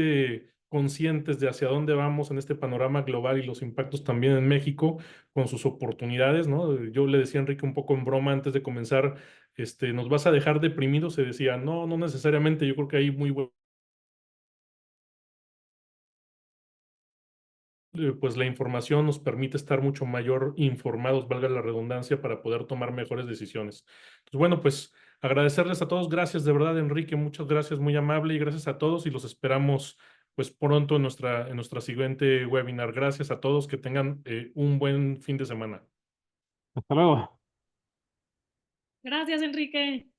conscientes de hacia dónde vamos en este panorama global y los impactos también en México con sus oportunidades, ¿no? Yo le decía a Enrique un poco en broma antes de comenzar, ¿nos vas a dejar deprimidos? Se decía, no, no necesariamente, yo creo que hay muy pues la información nos permite estar mucho mayor informados, valga la redundancia, para poder tomar mejores decisiones. Entonces, bueno, pues agradecerles a todos. Gracias de verdad, Enrique. Muchas gracias, muy amable, y gracias a todos y los esperamos pues pronto en nuestra siguiente webinar. Gracias a todos, que tengan un buen fin de semana. Hasta luego. Gracias, Enrique.